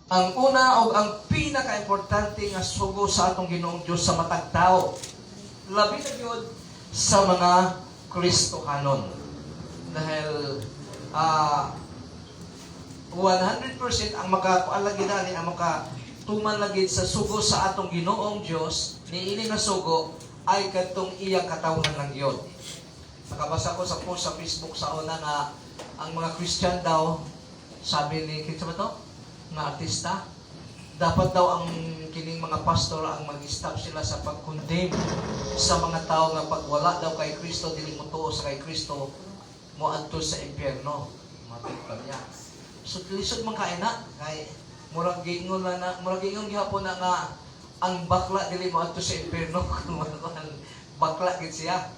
Ang una o ang pinaka-importante nga sugo sa atong Ginoong Dios sa matag tao, labi na gyud sa mga Kristohanon. Dahil 100% ang makakualagi na ang makatuman lagi sa sugo sa atong Ginoong Dios, niini nga sugo ay kadtong iyang katawhan ng Dios. Nakabasa ko sa post sa Facebook sa una nga ang mga Christian daw, sabi ni kinsa ba to? Nga artista, dapat daw ang kining mga pastor ang mag-stop sila sa pag-condemn sa mga tao nga pag wala daw kay Kristo, dili mo tuo sa kay Kristo, mo adto sa impyerno. Matikpan niya. So lisod man kay na kay murag giingon gihapon na nga ang bakla dili mo adto sa impyerno kung bakla gid siya.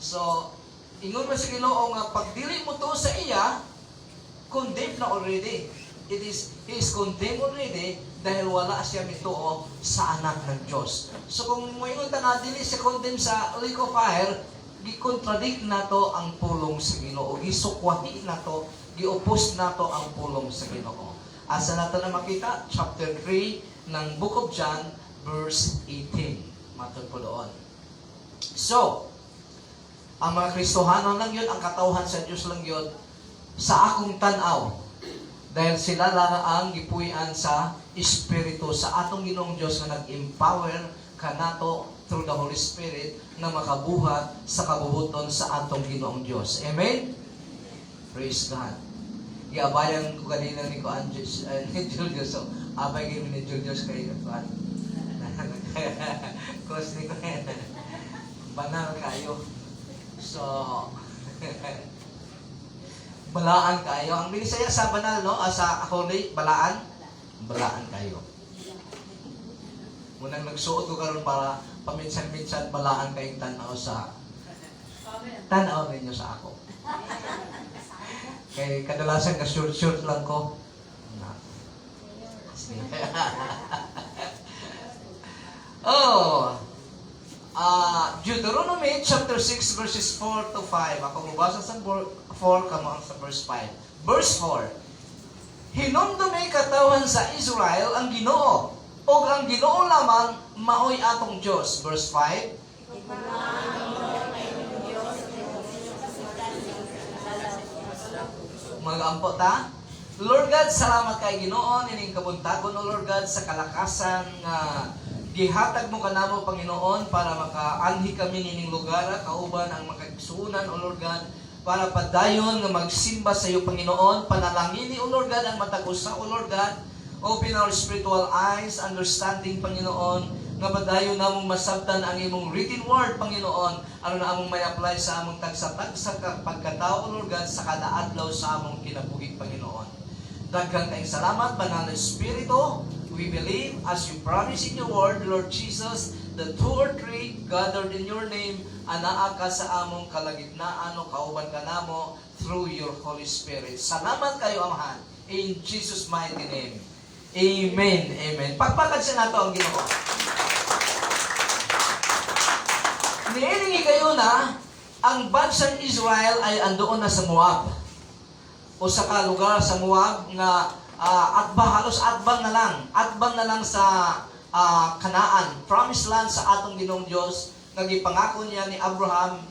So ingon man sa Ginoo nga pag dili mo tuo sa iya, condemned na already. He is condemned already dahil wala siya mituo sa anak ng Diyos. So kung moingon ta na dili siya condemned sa lake of fire, gi-contradict nato ang pulong sa Ginoo, gisukwahi nato, gi-oppose nato ang pulong sa Ginoo. Asa nato na makita chapter 3 ng Book of John verse 18. Matod po doon. So, ang mga Kristohanon lang yun, ang katawhan sa Diyos lang yun, sa akong tanaw. Dahil sila lang ang gipuy-an sa Espiritu, sa atong Ginoong Diyos na nag-empower kanato through the Holy Spirit na makabuhat sa kabubuton sa atong Ginoong Diyos. Amen? Praise God. Iabayan ko kanina ni Julius. So, abay kayo ni Julius kayo na cross ni ko banal kayo. So, balaan kayo. Ang binisaya sa banal, no? Sa holy, balaan. Balaan kayo. Munang nagsuot ko karon para paminsan-minsan balaan kayong tanaw ninyo sa ako. Kay kadalasan ka short lang ko. Deuteronomy chapter 6 verses 4 to 5. Ako mabasa sa 4, kamo sa verse 5. Verse 4. Hinumdumi katawan sa Israel ang Ginoo, o ang Ginoo lamang maoy atong Dios. Verse 5. Mag-ampo ta. Lord God, salamat kay Ginoo ining kabuntagon, o Lord God, sa kalakasan nga gihatag mo kanamo, Panginoon, para makaanhi kami nining lugar, kauban ang makagsuunan, O Lord God, para padayon nga magsimba sa iyo, Panginoon. Panalangini, O Lord God, ang matagusa, O Lord God. Open our spiritual eyes, understanding, Panginoon, nga padayon namong masabtan ang imong written word, Panginoon, ano na among may apply sa among tagsa-tagsa pagkatao, O Lord God, sa kada adlaw sa among kinabuhi, Panginoon. Daghang kayong salamat, Banal na Espiritu. We believe, as you promise in your word, Lord Jesus, the 2 or 3 gathered in your name, anaa ka sa among kalagitnaan o kauban ka namo through your Holy Spirit. Salamat kayo, Amahan. In Jesus' mighty name. Amen. Amen. Pagpakad siya nato ang Ginoo. Niilingi kayo na ang bansang Israel ay andoon na sa Moab. O sa lugar sa Moab nga halos atbang na lang sa Kanaan, promised land sa atong Ginoong Dios, nga gipangako niya ni Abraham,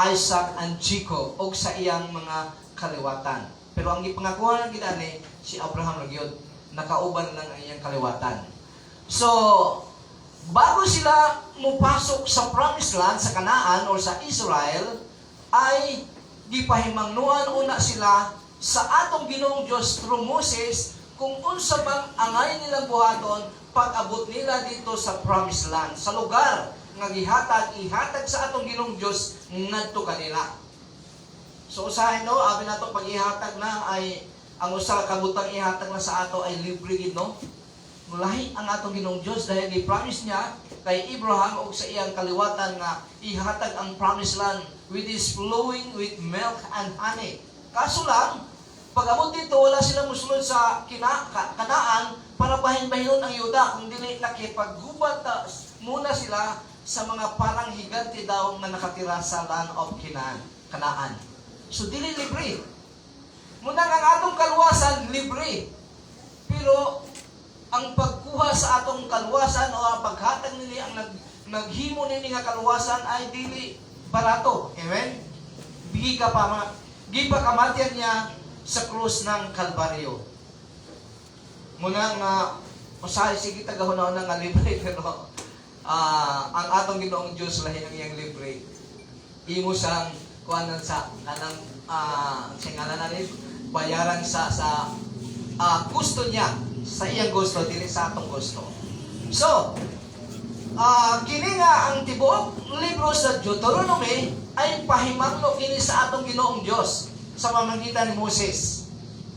Isaac, and Jacob og sa iyang mga kaliwatan. Pero ang gipangakuan gid ani si Abraham ra gyud, nakauban lang ang iyang kaliwatan. So, bago sila mupasok sa promised land sa Kanaan or sa Israel, ay gipahimangnuan una sila sa atong Ginoong Diyos through Moses kung unsa bang angay nilang buhaton pag-abot nila dito sa promised land, sa lugar nga ihatag sa atong Ginoong Diyos ngadto kanila. So usahay no, abi nato pag ihatag na ay ang usa ka butang ihatag na sa ato ay libre gid no. Mulahi ang atong Ginoong Diyos dahil i-promise niya kay Abraham og sa iyang kaliwatan nga ihatag ang promised land which is flowing with milk and honey. Kaso lang, pag-amot dito, wala silang musulod sa Kanaan para bahin-bahinon ang Yuda. Kung dili nakipaggubat muna sila sa mga parang higanti daw na nakatira sa land of Kanaan. So, dili libre. Muna ang atong kaluwasan, libre. Pero, ang pagkuha sa atong kaluwasan o ang paghatag nini ang naghimo nini nga kaluwasan ay dili barato. Amen? Gipakamatyan niya sa krus ng Kalbaryo. Muna nga, usahay sige tagahunaw nga libre, pero ang atong Ginoong Diyos lahi ang iyang libre. Imo sang kuanan sa kanang singalan na rin, bayaran sa gusto niya, sa iyang gusto, dili sa atong gusto. So, kini nga ang tibuok libro sa Deuteronomy ay pahimangno kini sa atong Ginoong Dios sa pamamagitan ni Moses.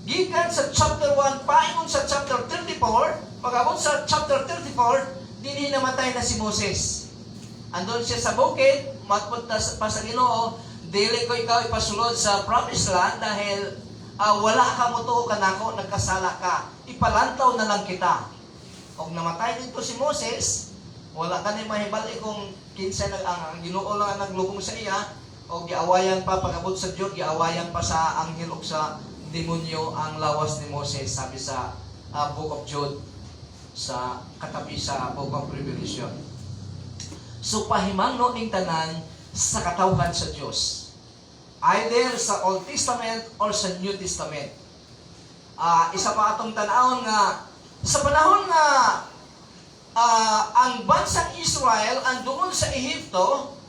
Gikan sa chapter 1 paingon sa chapter 34, pag-abot sa chapter 34, dinhi namatay na si Moses. Andun siya sa bukid, matpunta pa sa Ginoo, dili ko ikaw ipasulod sa promised land dahil wala ka mo to kanako, nagkasala ka. Ipalantaw na lang kita. Og namatay dito si Moses, wala ka ni mahibali kung kinsa ang Ginoo lang naglugong sa iya, o giawayan pa pag-abot sa Dios, giawayan pa sa anghel o sa demonyo ang lawas ni Moses, sabi sa Book of Jude, sa katabi sa Book of Revelation. So pahimangno ning tanan sa katawhan sa Dios, either sa Old Testament or sa New Testament. Isa pa atong tan-awon nga sa panahon nga ang bansang Israel andoon sa Ehipto,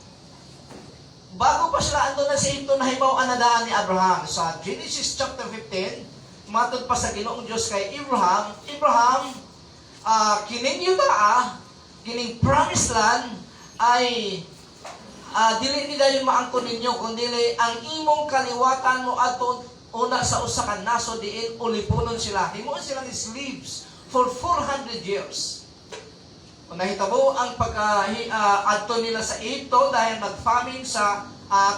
bago pa sila andun na sa Ehipto, nahibaw anadaan ni Abraham. Sa Genesis chapter 15, matod pa sa Ginoong Diyos kay Abraham, kining yuta, kining promised land, ay dili nila yung maangkon ninyo, kundi ang imong kaliwatan mo ato una sa usa ka naso diin ulipunon sila. Himuon sila ni slaves for 400 years. Kung nahitabo ang pagka-adto nila sa Egypto dahil nag-famine sa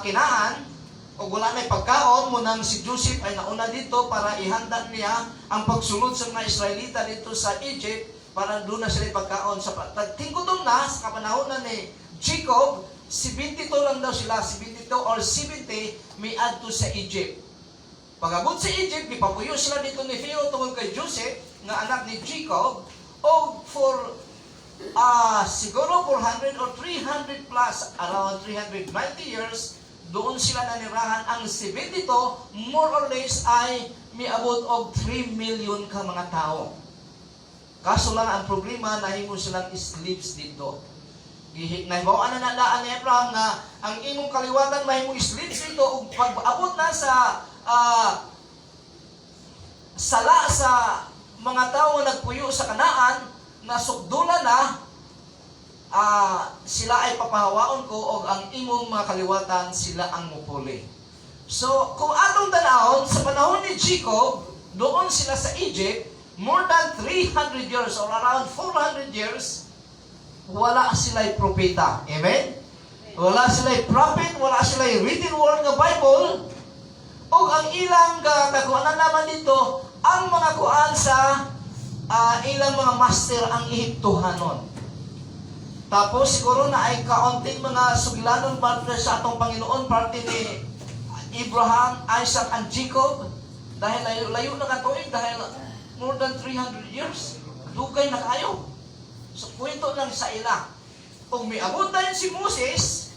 Kinaan, o wala na'y pagkaon, munang si Joseph ay nauna dito para ihanda niya ang pagsulod sa mga Israelita dito sa Egypt para doon na sila pagkaon. Sa tingkudong na, sa kapanahon na ni Jacob, 72 lang daw sila, 72 or 70 may adto sa Egypt. Pag-abot sa Egypt, ipapuyo sila dito ni Pharaoh tungkol kay Joseph, nga anak ni Jacob, o for siguro 400 or 300 plus, around 390 years, doon sila nanirahan. Ang 72, more or less, ay miabot og 3 million ka mga tao. Kaso lang ang problema, nahimo silang slaves dito. Nahibawaan na nadaan ni Abraham na ang imong kaliwatan mahimong slaves dito, ug pag-abot na sa sala sa mga tao na nagpuyo sa Kanaan, nasukdulan na, sila ay papahawaon ko o ang imong mga kaliwatan sila ang mupuli. So, kung atong tanahon, sa panahon ni Jacob, doon sila sa Egypt, more than 300 years or around 400 years, wala sila'y propeta. Amen? Wala sila'y prophet, wala sila'y written word ng Bible, o ang ilang kakuanan naman dito, ang mga kuan sa ilang mga master ang Ehiptohanon. Tapos siguro na ay kaunting mga sugilanon parte sa atong Panginoon, parte ni Abraham, Isaac, and Jacob, dahil layo na katuig, dahil more than 300 years, dugay na kayo. So kwento lang sa ila. Kung may abot na si Moses,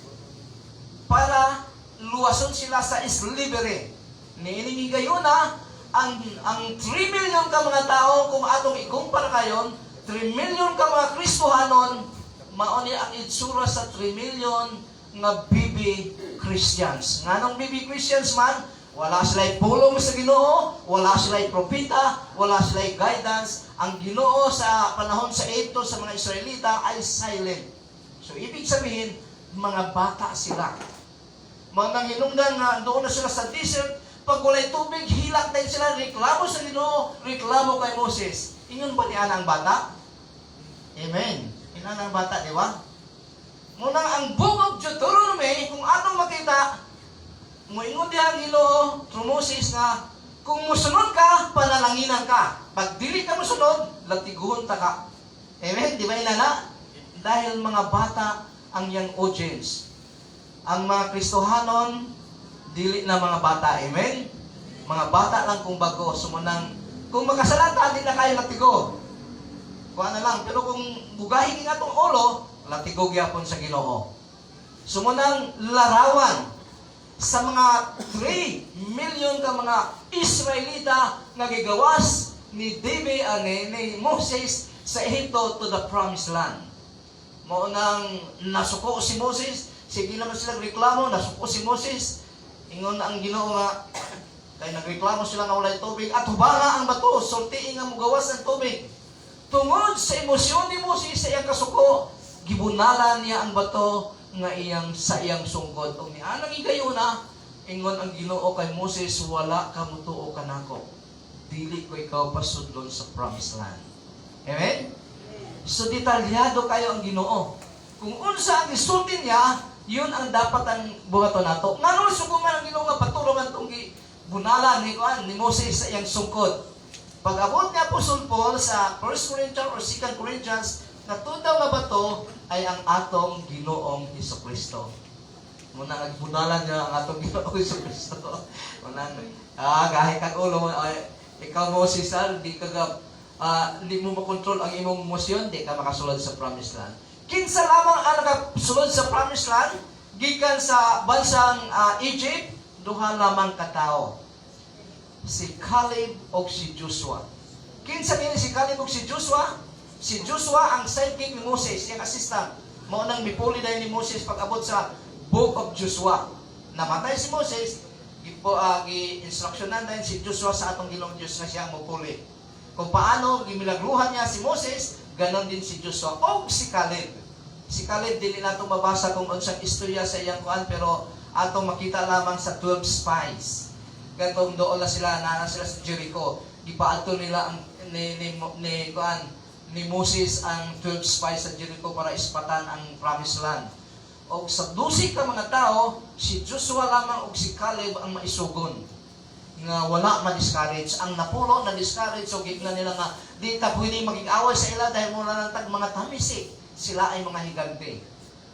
para luwason sila sa slavery. Niiningi kayo na, ang 3 million ka mga tao, kung atong ikumpara kayon, 3 million ka mga Kristohanon, mauni ang itsura sa 3 million nga baby Christians. Nganong baby Christians man, wala sila'y pulong sa Ginoo, wala sila'y propeta, wala sila'y guidance. Ang Ginoo sa panahon sa ito sa mga Israelita ay silent. So ibig sabihin, mga bata sila. Mga hinungdan nga doon na sila sa desert, pag walay tubig, hilak din sila, reklamo sa Ginoo, reklamo kay Moses. Ingon ba niya ang bata? Amen. Inan ang bata, di ba? Muna ang Book of Deuteronomy, kung atong makita, muingon diha ang Ginoo through Moses na kung musunod ka, panalanginan ka. Pag dili ka musunod, latiguhon ta ka. Amen? Di ba inana? Dahil mga bata ang yang audience. Ang mga Kristohanon, dili na mga bata. Amen? Mga bata lang kung bago. Sumunang, kung makasalata, di na kayo latigo. lang. Pero kung bugahin nga itong ulo, latigog yapon sa Ginoo. Sumunang larawan sa mga 3 million ka mga Israelita nga gigawas ni David ni Moses sa Ehipto to the promised land. Mao nang nasuko si Moses, sige naman sila reklamo, nasuko si Moses. Ingon ang Ginoo nga kay nagreklamo sila nga walay tubig at hubanga ang bato, sultiin nga mugawas ng tubig. Tungod sa emosyon ni Moses sa iyang kasuko, gibunalan niya ang bato nga sa iyang sungkod. O niya nang igayuna, ingon ang Ginoo kay Moses, wala ka mutuo kanako. Dili ko ikaw pasudlon sa promised land. Amen? So detalyado kayo ang Ginoo. Kung unsa ang isulti niya, yun ang dapat ang buhaton nato. Ngano suguman ang Ginoo nga patulungan tong bunalan ni Moses sa iyang sungkod. Pag abot ni Apostol Paul sa 1 Corinthians or 2 Corinthians, natudaw nga bato ay ang atong Ginoong Hesukristo. Muna nagbunalan niya ang atong Ginoong Hesukristo. Muna kahit kag ulo ikaw Moses, di mo makontrol ang imong emosyon, di ka makasulod sa promised land. Kinsa lamang ang nakasulod sa promised land, gikan sa bansang Egypt, duha lamang katao. Si Caleb o si Joshua. Kinsa kini si Caleb o si Joshua? Si Joshua ang sidekick ni Moses, yung assistant. Mao nang mipuli dahil ni Moses pag abot sa Book of Joshua. Namatay si Moses, gi-instructionan dahil si Joshua sa atong Ginoong Diyos na siya mupuli. Kung paano gimilagruhan niya si Moses, ganon din si Joshua o si Caleb. Si Caleb, dili nato mabasa kung unsang istorya sa iyang kuan, pero atong makita lamang sa 12 spies. Gatong doon na sila, nana sila sa Jericho. Ipaadto nila ang ni Moses ang 12 spies sa Jericho para ispatan ang promised land. O sa 12 ka mga tao, si Joshua lamang o si Caleb ang maisugon. Nga wala ma-discourage. Ang napulo na-discourage, so gigla nila nga, di ta pwede maging away sa ila dahil mula ng tag mga tamisik. Sila ay mga higante.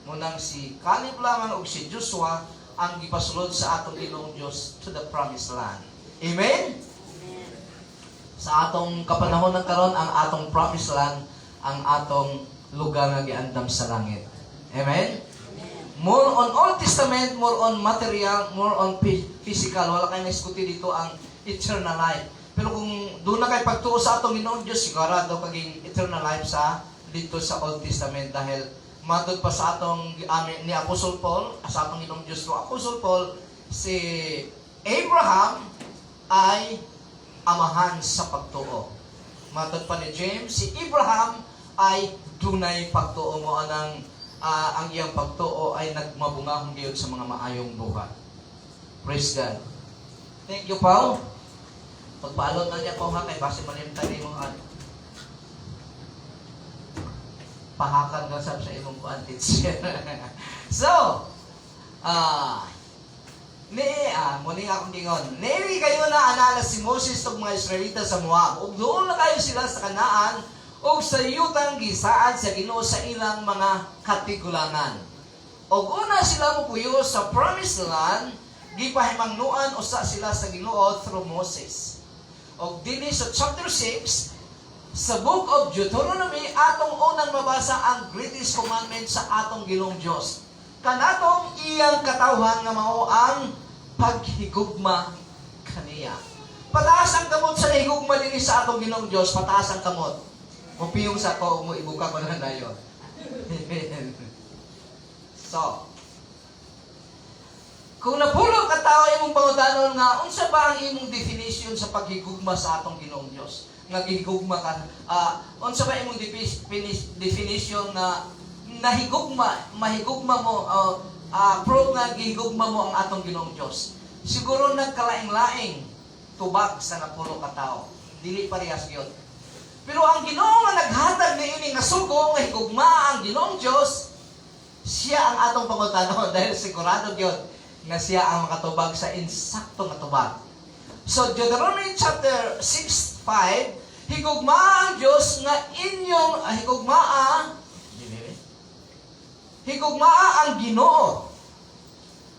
Munang si Caleb lamang o si Joshua ang gipasulod sa atong Ginoong Diyos to the promised land. Amen? Sa atong kapanahon ng karon, ang atong promised land, ang atong lugar nga giandam sa langit. Amen? More on Old Testament, more on material, more on physical. Wala kayo naiskuti dito ang eternal life. Pero kung doon na kayo pagtuo sa atong Ginoong Diyos, sigurado kaging eternal life dito sa Old Testament dahil matod pa sa atong ni Apostle Paul, sa atong Ginoong Diyos no Apostle Paul, si Abraham ay amahan sa pagtuo. Matod pa ni James, si Abraham ay dunay pagtuo mo ang iyang pagtuo ay nagmabungahong gayud sa mga maayong buhat. Praise God. Thank you, Paul. Pagpaalot na niya po ha, kay base malimtan mo pahakan ka sa imong kuantits. So, muli akong tingon. Neri kayo na anala si Moses ug mga Israelita sa Moab. Ug doon na kayo sila sa Kanaan ug sa yutang gisaad sa Ginoo sa ilang mga katigulangan. Ug una sila mopuyo sa promised land, gipahimangnuan usa sila sa Ginoo through Moses. Ug dinhi sa chapter 6 sa Book of Deuteronomy, atong unang mabasa ang greatest commandment sa atong Ginoong Diyos. Kanatong iyang katawhan nga mao ang paghigugma kaniya. Pataas ang kamot sa higugma dinhi sa atong Ginoong Diyos, pataas ang kamot. Mupiyong sa ko, mo ibuka ko na dayon. So, kung napulo ka tao imong pangutanon nga, unsa ba ang imong definition sa paghigugma sa atong Ginoong Diyos? Nga gihigugma ka, unsa ba imong definition na mahigugma mo, prove nga gihigugma mo ang atong Ginoong Diyos? Siguro nagkalaing-laing tubag sa napulo ka tao. Dili parehas gyud. Pero ang Ginoo nga naghatag niini nga sugo nga higugma ang Ginoong Diyos, siya ang atong pangutanon dahil sigurado gyud nga siya ang makatubag sa insakto nga tubag. So Deuteronomy chapter 6:5, higugma ang Diyos nga inyong higugmaa ang Ginoo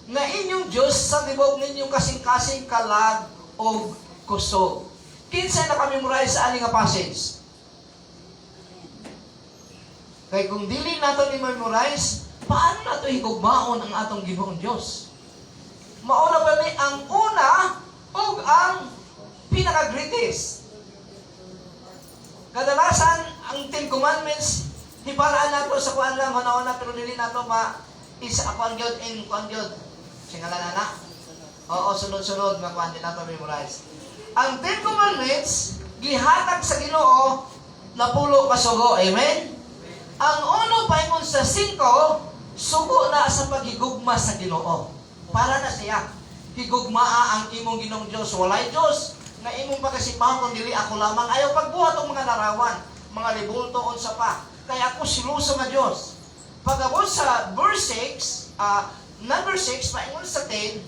nga inyong Diyos sa tibok ninyong kasing-kasing kalag o kusog. Kinsa na kami memorize sa ani nga passage? Kay kung dili nato ni memorize, paano nato higugmaon ang atong Ginoong Dios? Mauna ba ni ang una ug ang pinaka-greatest? Kadalasan ang Ten Commandments hibalaan nato sa kuan lang una pero dili nato isa kuan gyud in kuan gyud. Singalan na. Oo, sunod-sunod nga kuan din nato memorize. Ang Ten Commandments gihatag sa Ginoo na pulo ka sugo. Amen? Ang uno paingon sa 5, sugo na sa paghigugma sa Ginoo. Para na siya. Higugmaa ang imong Ginoong Dios. Walay Dios nga imong pagkasipahan kung dili ako lamang. Ayaw pagbuhat ang mga larawan, mga libulto unsa pa. Kaya ako siluso nga Dios. Pagabot sa verse 6, number 6 paingon sa 10,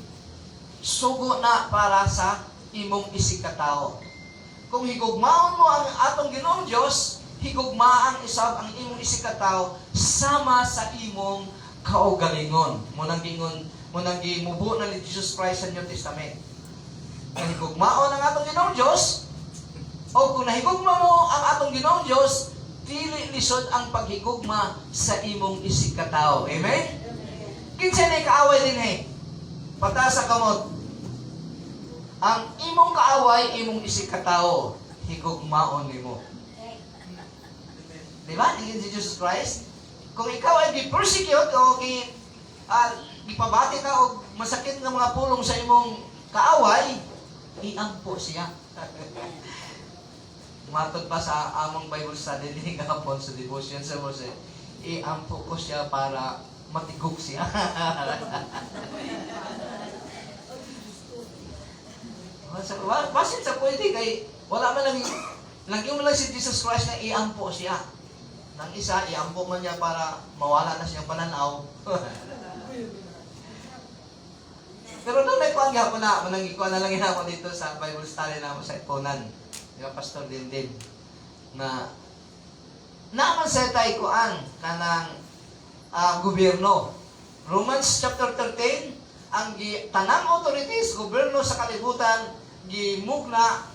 sugo na para sa imong isikatao. Kung higugmaon mo ang atong Ginoong Dios, higugmaan isab ang imong isikatao sama sa imong kaugalingon. Munang gimubo na ni Jesus Christ sa New Testament. Kung higugmaon ang atong Ginoong Dios, o kung nahigugma mo ang atong Ginoong Dios, dili lisod ang paghigugma sa imong isikatao. Amen? Kinsa ni kaaway din pata sa kamot. Ang imong kaaway, imong isikatao, higugmaon nimo. Diba? Tingin si Jesus Christ. Kung ikaw ay gi-persecute o gipabati ka o masakit ng mga pulong sa imong kaaway, iampo siya. Matod pa sa among Bible study din kahapon sa devotion sa Mose, iampo ko siya para matigog siya. Basit sa pwede kay wala man lagi mo lang si Jesus Christ na iampo siya. Nang isa, iampo man niya para mawala na siyang pananaw. Pero doon may kuhan gapon na, manangikuha na lang ako dito sa Bible study na sa iponan. Yung Pastor Dindin. Na naman sa tayo kuhan kanang gobyerno. Romans chapter 13, ang tanang authorities, gobyerno sa kalibutan, gimugna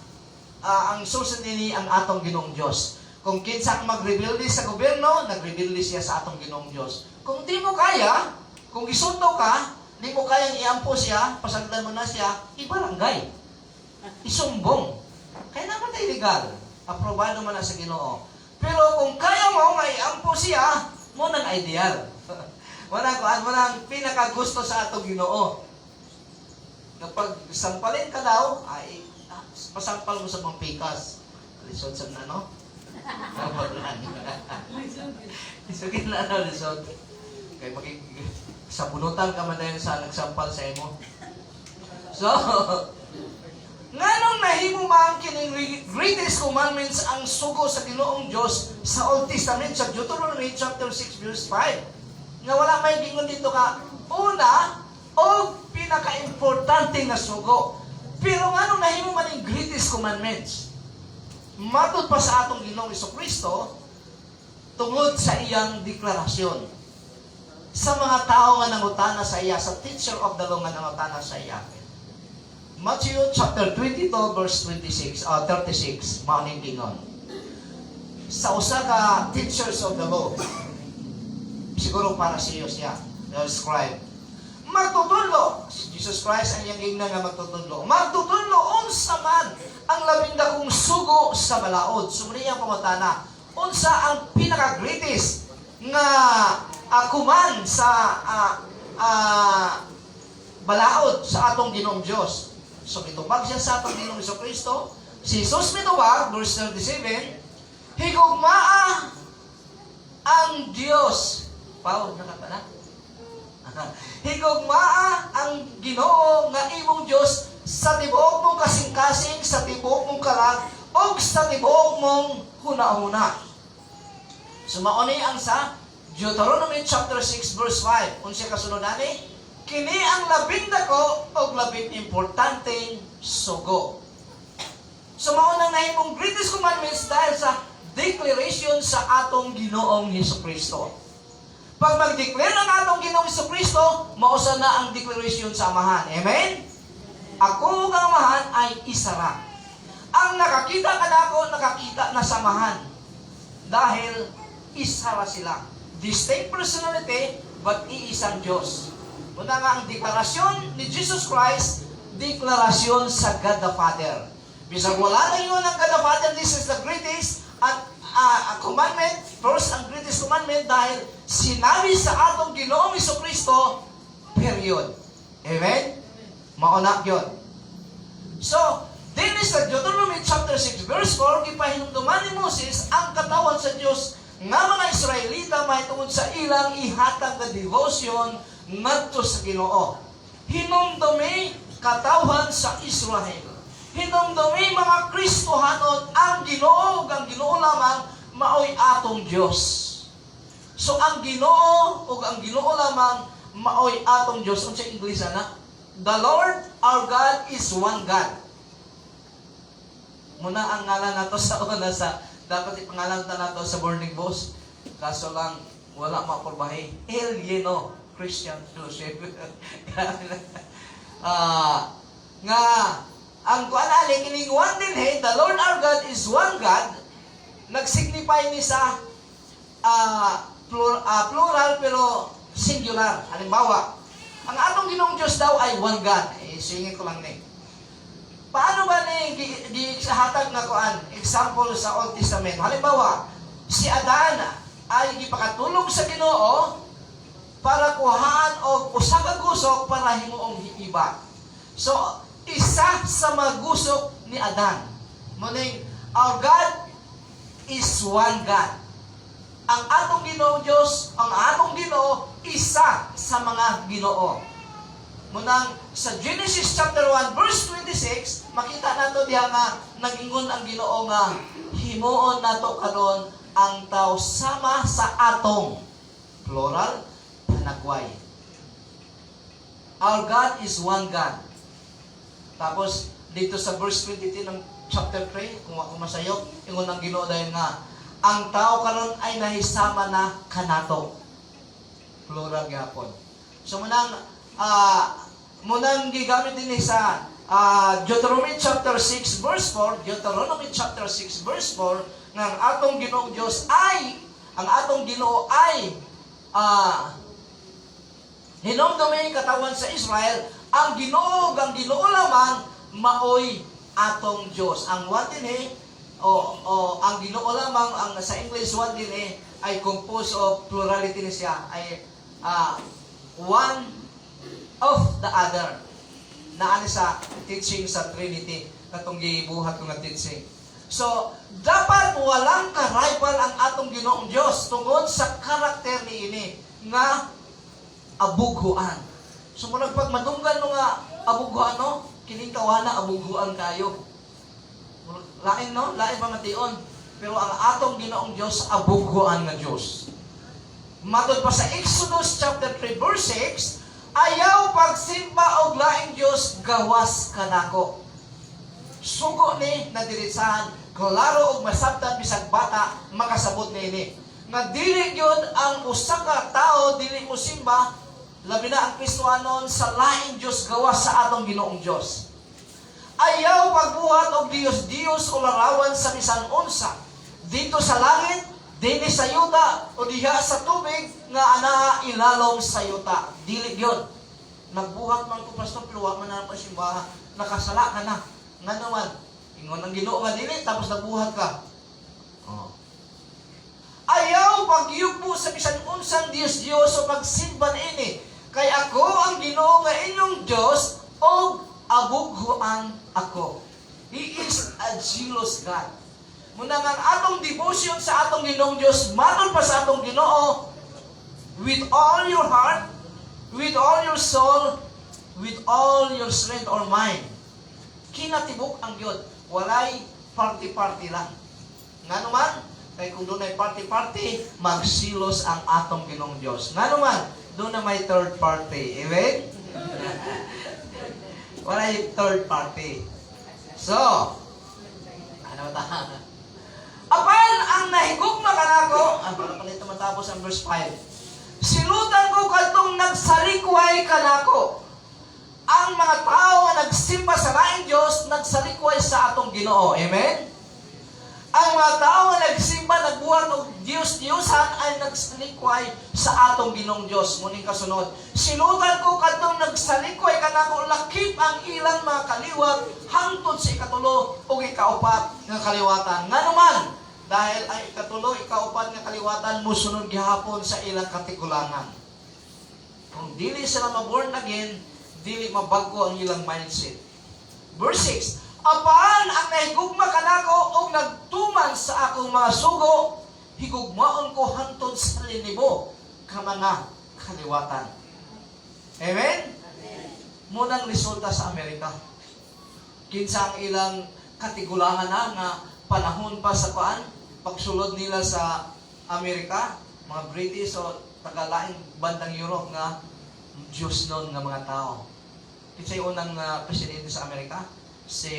ang susunod nini ang atong Ginoong Dios. Kung kinsa magrebelde sa gobyerno, nagrebelde siya sa atong Ginoong Dios. Kung di mo kaya, kung gisundo ka, di mo kayang iampo siya, pasagdan mo na siya, ibarangay. Isumbong. Kaya naman tayo legal. Aprobado man na sa Ginoo. Pero kung kaya mo nga iampo siya, mo nang ideal. mo nang pinakagusto sa atong Ginoo. Kapag sampalin ka daw, ay pasampal mo sa mga pikas. Lisod sa no? Isugin na lisod. Kaya sabunutan ka man dahil sa nagsampal sa imo. So, nganong nahimo ba ang kining greatest commandments ang sugo sa Ginoong Dios sa Old Testament sa Deuteronomy chapter 6 verse 5? Nga wala may gingon dito ka, una, o pinaka-importante na sugo. Pero nganong nahimo man ang greatest commandments? Matod pa sa atong Ginoong Jesucristo, tungod sa iyang deklarasyon. Sa mga tao nga nangutana sa iya, sa teacher of the law nga nangutana sa iya. Matthew chapter 22 verse 36, 36, mauning gingon. Sa usa ka teachers of the law, siguro para siya, the scribe. Magtutudlo, si Jesus Christ ang iyang gingna nga magtutudlo. Magtutudlo unsa man ang labing dakong sugo sa balaod. Sumuli ang pangutana, unsa ang pinaka-greatest nga kuman sa balaod sa atong Ginoong Dios. So mitubag siya sa atong Ginoong Jesucristo. Si Jesus mitubag, verse 37, higugmaa ang Dios. Pao, nakapala? Higugmaa ang Ginoo nga imong Dios sa tibuok mong kasing-kasing, sa tibuok mong kalag, o sa tibuok mong huna-huna. Sumaoni ang sa Deuteronomy chapter 6 verse 5. Unsay kasunod ani? Kini ang labing dako o labing importanteng sugo. Sumaon ang nahimong greatest commandments dahil sa declaration sa atong Ginoong Hesukristo. Pag mag-declare ang atong Ginoong Hesukristo, mausa na ang declaration sa amahan. Amen? Ako ang amahan ay isara. Ang nakakita ka na ako, nakakita na samahan. Dahil isa ra sila. Distinct personality, but iisang Diyos. Muna nga ang deklarasyon ni Jesus Christ, deklarasyon sa God the Father. Bisag wala na yun ang God the Father, this is the greatest at commandment, first ang greatest commandment dahil sinabi sa atong Ginoong Jesucristo, period. Amen? Mauna yun. So, din sa Deuteronomy chapter 6 verse 4, gipahinumduman ni Moses ang katawan sa Diyos nga mga Israelita mahitungod sa ilang ihatag na devotion ngadto sa Ginoo. Hinumdumi katawan sa Israel. Hinumdumi mga Kristohanon ang Ginoo, ang Ginoo lamang maoy atong Dios. So ang Ginoo ug ang Ginoo lamang maoy atong Dios. Unsa English ana? The Lord our God is one God. Muna ang ngalan nato sa una sa dapat ipangalan ta nato sa boarding boss. Kaso lang wala maporbahe. El Lleno Christian Fellowship. Nga ang kuan ali kining one din hey, the Lord our God is one God. Nagsignify ni sa plural pero singular. Halimbawa, ang atong Ginoong Diyos daw ay one God. Singin ko lang ni. Paano ba ni sa hatag na kuan? Example sa Old Testament. Halimbawa, si Adan ay gipakatulog sa Ginoo para kuhaan og usa ka gusok para himuong iba. So, isa sa magusok ni Adan. Meaning, our God is one God. Ang atong Ginoo Dios, ang atong Ginoo isa sa mga Ginoo. Munang sa Genesis chapter 1 verse 26, makita nato diha nga nagingon ang Ginoo nga himuon nato karon ang tao sama sa atong plural panagway. Our God is one God. Tapos dito sa verse 22 ng chapter 3, kung ako masayok, ingon ang Ginoo dahil nga ang tao karon ay nahisama na kanato. Plural gyapon. So munang gigamit din sa Deuteronomy chapter 6 verse 4, Deuteronomy chapter 6 verse 4 nga ang atong Ginoong Dios ay hinumdumi katawan sa Israel, ang Ginoo lamang maoy atong Dios. Ang one din ang Ginoo lamang ang sa English one din ay composed of plurality ni siya ay one of the other. Naani sa teaching sa Trinity katong gibuhat ko nga teaching. So, dapat walang ka-rival ang atong Ginoong Dios tungod sa karakter ni ini nga abughuan. So, muna pag madunggan mo nga abughuan no, kining tawana abughuan kayo. Lain no, lain pa mation. Pero ang atong Ginoong Dios abughuan nga Dios. Matod pa sa Exodus chapter 3 verse 6, ayaw pagsimba og laing Dios gawas kanako. Sugo ni nadiritsahan, klaro og masabtan bisag bata makasabot niini. Nga dili gyud ang usa ka tao dili mo simba labi na ang Kristohanon sa laing Dios gawas sa atong Ginoong Dios. Ayaw pagbuhat og Dios o larawan sa bisan unsa dito sa langit, dinhi sa yuta o diha sa tubig nga anaa ilalom sa yuta. Dili gyud. Nagbuhat man ko pastor pero wa man na pasimbahan, nakasala ka na. Nga naman, ingon ang Ginoo nga dili tapos nagbuhat ka. Oh. Ayaw pagyugbo sa bisan unsang Dios o pagsimba ini. Kay ako ang Ginoo nga inyong Dios o abughuan ako. He is a jealous God. Muna nga atong devotion sa atong Ginoong Dios, matod pa sa atong Ginoo, with all your heart, with all your soul, with all your strength or mind. Kinatibok ang Dios, walay party-party lang. Nga naman, kay kung doon ay party-party, magsilos ang atong Ginoong Dios. Nga naman, doon na may third party. Amen? Walay third party. So, ano ta? Apan ang nahigugma kanako, para palito matapos ang verse 5. Silutan ko kadtong nagsalikway kanako. Ang mga tao nga nagsimba sa laing Dios nagsalikway sa atong Ginoo. Amen? Ang mga tao nga nagsimba, nagbuhat og Diyos-Diyosan ay nagsalikway sa atong Ginoong Diyos. Muning kasunod, sinutan ko kadtong nagsalikway kanako lakip ang ilang mga kaliwat hangtod sa ikatulo o ikaupat nga kaliwatan. Nga naman, dahil ang ikatulo, ikaupat nga kaliwatan musunod gihapon sa ilang katigulangan. Kung dili sila ma-born again, dili mabago ang ilang mindset. Verse 6, apaan ang nahigugma kanako o nagtuman sa akong mga sugo, higugmaon ko hantod sa linibo ka mga kaliwatan. Amen? Munang resulta sa Amerika. Kinsa ang ilang katigulangan na nga panahon pa sa paan, pagsulod nila sa Amerika, mga British o tagalaing bandang Europe nga Diyos noon nga mga tao. Kinsa yung unang presidente sa Amerika? Si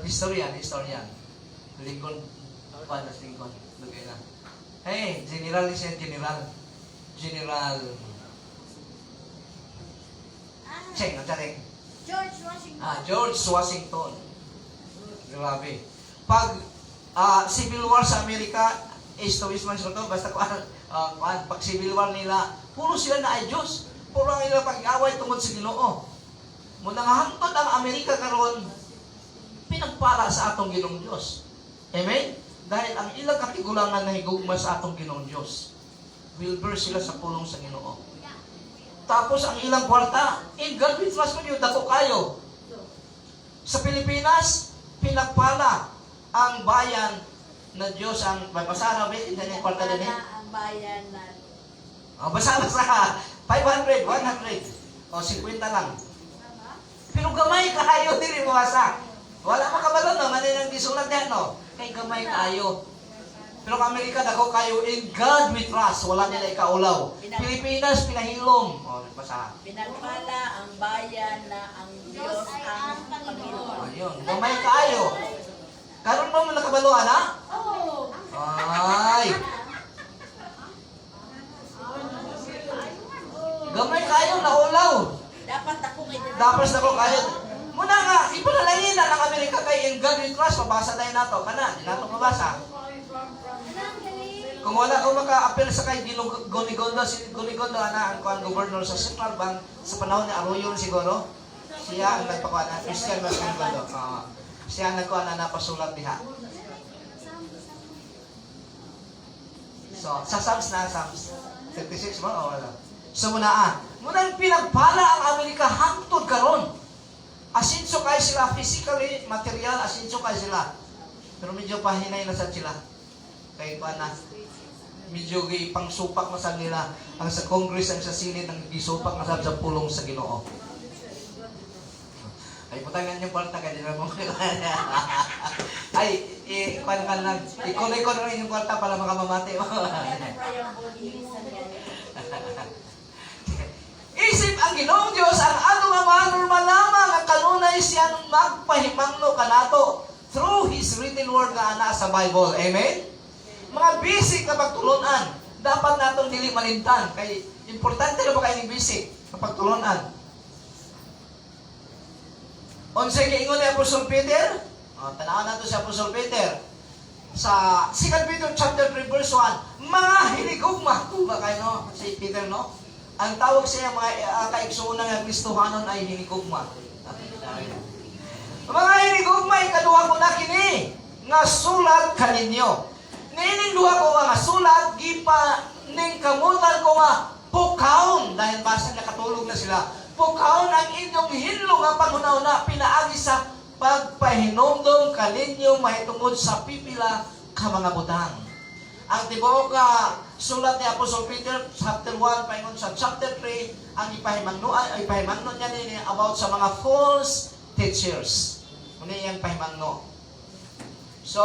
historian Lincoln. Lugay na. General Cheng, ang taring. George Washington. Grabe. Pag civil war sa Amerika, east to west man sila to, basta pag civil war nila, puro sila na ay Diyos. Puro ang ilang pag-away tungkol sa Ginoo. Munang hangtod ang Amerika karon pinagpala sa atong Ginoong Diyos. Amen? Dahil ang ilang katigulangan na higugma sa atong Ginoong Diyos. Wilbur sila sa pulong sa Ginoo. Tapos ang ilang kwarta, in God we trust mo yun, dako kayo. Sa Pilipinas, pinagpala ang bayan na Diyos ang babasa na ba? Hindi yung kwarta din eh? Ang bayan na basa sa 500, 100 o 50 lang. Pero gamay kayo dili mo basa. Wala makabalo no, manin ang gisulat yan no. Kay gamay kayo. Pero ang Amerika dako kayo, in God we trust. Wala nila ikaulaw. Pilipinas pinahilom. O, basa. pinagpala ang bayan na ang Diyos ang Panginoon. Ayun, gamay kayo. Karon mo nakabalo ana? Oh! Ay. Gamay kayo naulaw. Dapat ako Dapat na ko kayo. Muna nga, ipanalangin na ng Amerika kay in God we trust. Mabasa tayo nato. Kana, di nato mabasa. Kung wala ko maka-appeal sa kay Gonigondo, si Gonigondo ana ang governor sa Central Bank sa panahon ni Arroyo siguro. Siya ang nagpakuha na Christian mas Gonigondo. Siya ang nagkuha na napasulat diha. So, sa Psalms 56 mo o wala? So muna munang pinagpala ang Amerika hangtod karon. Asinso kay sila physically, material, asinso kay sila. Pero medyo pahinay na sa sila. Kay pa na medyo pangsupak na sa nila ang sa Congress ang sa Senate ang gisupak na sa pulong sa Ginoo. Ay putangan yung kwarta kay dira mo. Ay kuan ka lang. Ikonoy-ikonoy na yung kwarta para makamamati. Isip ang Ginoong Diyos ang atong mga normal lamang ang kanunay siyang magpahimangno kanato through His written word na ana sa Bible. Amen? Mga basic na pagtulunan, dapat natong dili malintan. Kay importante na ba kayo ng basic na pagtulunan? Unsay giingon ni Apostol Peter? Tanawan nato si Apostol Peter. Sa 2 Peter chapter 3 verse 1, mga hinigugma. Ba kayo no? Si Peter no? Ang tawag siya mga kaigsuunan ng Kristohanon ay hinigugma. Mga hinigugma, ikaduha ko na kini nga sulat kaninyo. Nining duha ko nga sulat, gipa ning kamutan ko nga pukaon, dahil basta nakatulog na sila. Pukaon ang inyong hinlo nga panghuna-una, pinaagi sa pagpahinomdom kaninyo mahitungod sa pipila ka mga butang. Ang tibuok nga sulat ni Apostol Peter, chapter 1, paingon sa chapter 3, ang ipahimangno niya nini about sa mga false teachers. Muna yung pahimangno. So,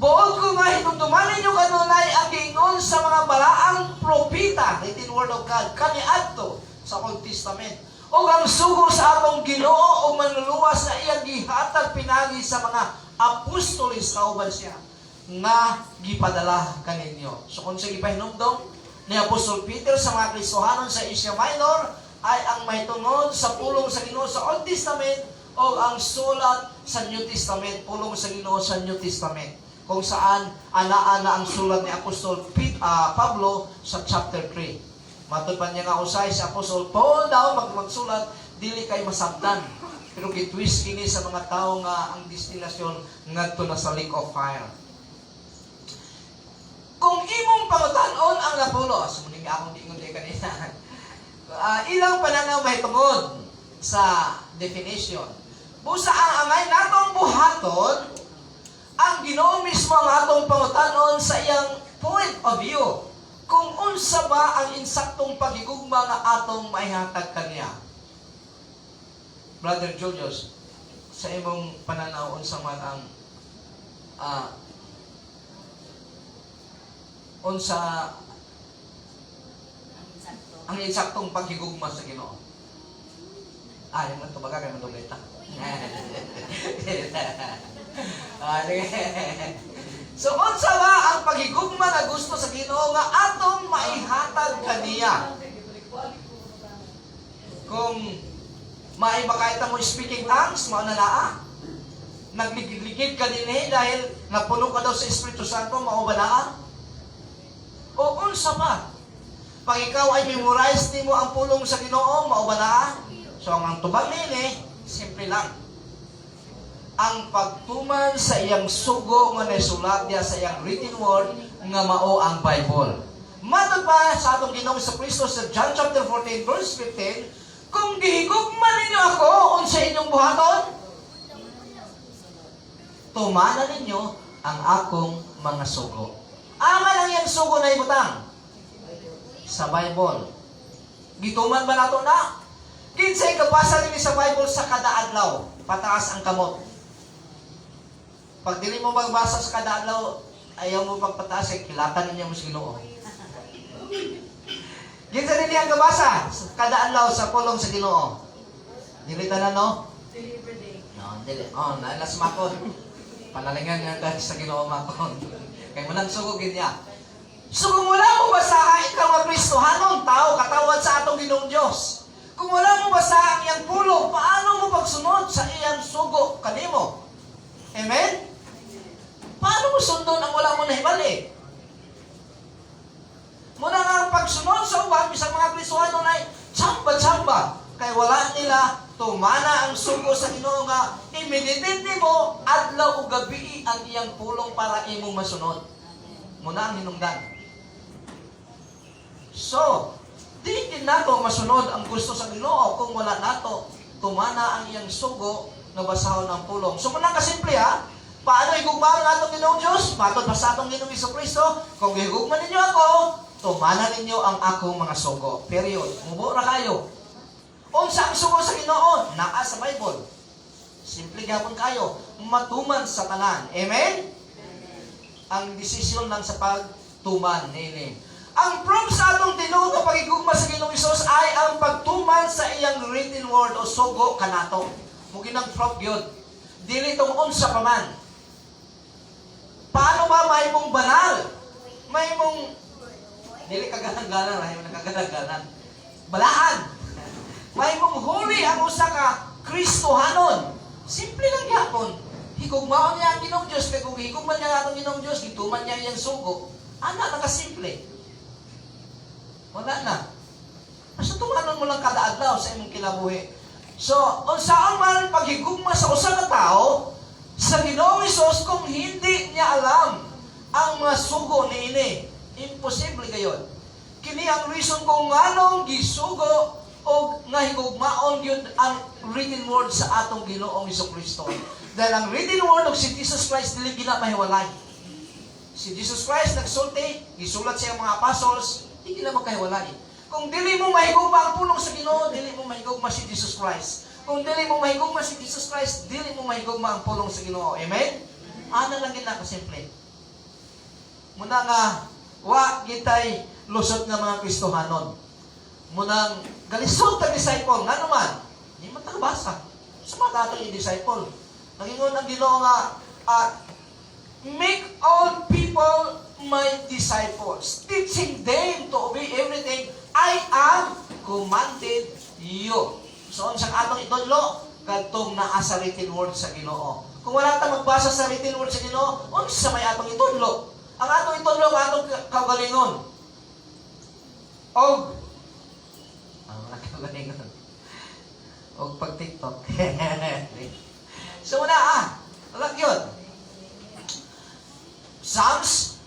buod ko nga hinumduman ninyo kanunay ang giingon sa mga balaang propita, written word of God, kaniadto sa Old Testament. O ang sugo sa atong Ginoo o manluluwas na iyang gihatag pinagi sa mga apostolis kauban siya nga gipadala kaninyo. So kung sa ipahinumdom ni Apostol Peter sa mga Kristohanon sa Asia Minor ay ang mahitungod sa pulong sa Ginoo sa Old Testament o ang sulat sa New Testament, pulong sa Ginoo sa New Testament, kung saan anaan na ang sulat ni Apostol Pablo sa chapter 3. Matod pa niya nga usay si Apostol Paul daw magsulat, dili kay masabtan. Pero gitwist kini sa mga tao nga ang destinasyon ngadto na sa lake of fire. Kung imong pangutanon ang napulos, muli nga akong diingon di kanina, ilang pananaw may tungod sa definition. Busa ang angay natong buhaton, ang Ginoo mismo ang atong pangutanon sa iyang point of view. Kung unsa ba ang insaktong pagigugma nga atong maihatag kaniya. Brother Julius, sa imong pananaw unsa man ang unsa ang insaktong paghigugma sa Ginoo? Yung man tumaga kay matubay ta. So unsa ba ang paghigugma nga gusto sa Ginoo nga atong maihatag kaniya? Kung maibakayta mo speaking tongues, mao na naa. Nagligid ka dinhi dahil napuno ka daw sa Espiritu Santo, mao ba naa? O unsa ba? Pag ikaw ay memorize nimo ang pulong sa Ginoo, mao ba naa? So ang tubag nini, simple lang. Ang pagtuman sa iyang sugo nga nasulat diya sa iyang written word nga mao ang Bible. Matod pa sa atong Ginoong Kristo sa John chapter 14 verse 15, kung gihigugma ninyo ako unsa inyong buhaton, tumana ninyo ang akong mga sugo. Ama lang iyang sugo na ibutang sa Bible. Gituman ba nato na? Kinsay kapasa nini sa Bible sa kada adlaw, pataas ang kamot. Pag dili mo magbasa sa kada adlaw, ayaw mo pagpataas, ay kilatan niya mo sa Ginoo. Kinsa nini ang kabasa sa kada adlaw sa pulong sa Ginoo? Dili tanan no? No, dili. Nalas makon. Panalingan nga dahil sa Ginoo makon. Kay mo nang sugogin niya. So kung wala mo basahan, ikaw nga Kristohanon, tao, katawad sa atong Ginoong Diyos. Kung wala mo basahan iyang pulong, paano mo pagsunod sa iyang sugo kanimo? Amen? Paano mo sundon ang wala mo nahibali? Muna nga ang pagsunod sa uban, bisang mga Kristohanon ay tsamba-tsamba. Kaya wala nila tumana ang sugo sa Ginoo nga imeditate mo adlaw ug gabi ang iyang pulong para imong masunod. Muna ang hinungdan. So, di nato masunod ang gusto sa Ginoo kung wala nato tumana ang iyang sugo na basahon ng pulong. So muna kasimple ha, paano igugma ang atong Ginoong Diyos? Matod pa sa atong Ginoong Kristo, kung igugma ninyo ako, tumana ninyo ang akong mga sugo. Period. Mubo na kayo. Unsa ang sugo sa Ginoo? Naa sa Bible. Simple gapon kayo. Matuman sa tanan. Amen? Ang desisyon lang sa pagtuman. Nini. Ang proof sa atong tinuod o pagigugma sa Ginoong Hesus ay ang pagtuman sa iyang written word o sugo kanato. Mugi nang proof gyud. Dili tong unsa pa man. Paano ba mahimong banal? Mahimong dili kaganan-ganan, mahimong kaganan-ganan. Balaan. Mahimong huli ang usa ka Kristohanon. Simple lang gyapon. Higugmaon niya ang Ginoong Diyos, kaya kung higugman niya atong Ginoong Diyos, gituman niya iyang sugo. Ana, nakasimple. Wala na. Basta tumanon mo lang kada adlaw sa imong kinabuhi. So, unsaan man paghigugma sa usa ka tao sa Ginoong Hesus kung hindi niya alam ang mga sugo niini, imposible gayon. Kini ang reason kung nganong gisugo o nga higugmaon yun ang written word sa atong Ginoong Hesukristo. Dahil ang written word of si Jesus Christ dili gina mahiwalay. Si Jesus Christ nagsulti, gisulat siya mga apostles, hindi na magkahiwalay. Kung dili mo mahigugma ang pulong sa Ginoo, dili mo mahigugma si Jesus Christ. Kung dili mo mahigugma si Jesus Christ, dili mo mahigugma ang pulong sa Ginoo. Amen? Ana lang gina kasimple. Muna nga, wa gitay lusot nga mga Kristohanon. Munang galisod ta disciple, nga naman, hindi man takabasa. Sumata ito yung disciple. Nangingon ang Ginoo nga, make all people my disciples, teaching them to obey everything I am commanded you. So, sa atong itudlo, kadtong naa sa written word sa Ginoo. Kung wala ta magbasa sa written word sa Ginoo, unsa may atong itudlo? Ang atong itudlo ang atong kaugalingon. Og ang kaugalingon. Og pag TikTok. So una wala yun. Psalms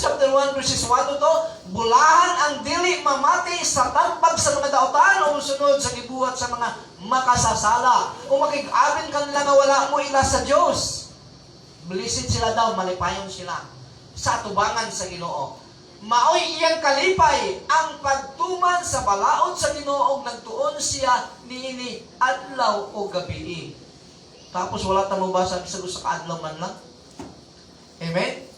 chapter 1 verses 1 to 2, bulahan ang dili mamati sa tambag sa mga daotan o sunod sa gibuhat sa mga makasasala o makig-abin kanila nga wala mo ila sa Dios. Blessed sila daw, malipayon sila sa tubangan sa Ginoo. Maoy iyang kalipay ang pagtuman sa balaod sa Ginoo ug nagtuon siya niini adlaw o gabi. Tapos wala ta mabasa sa gusto ka adlaw man lang. Amen.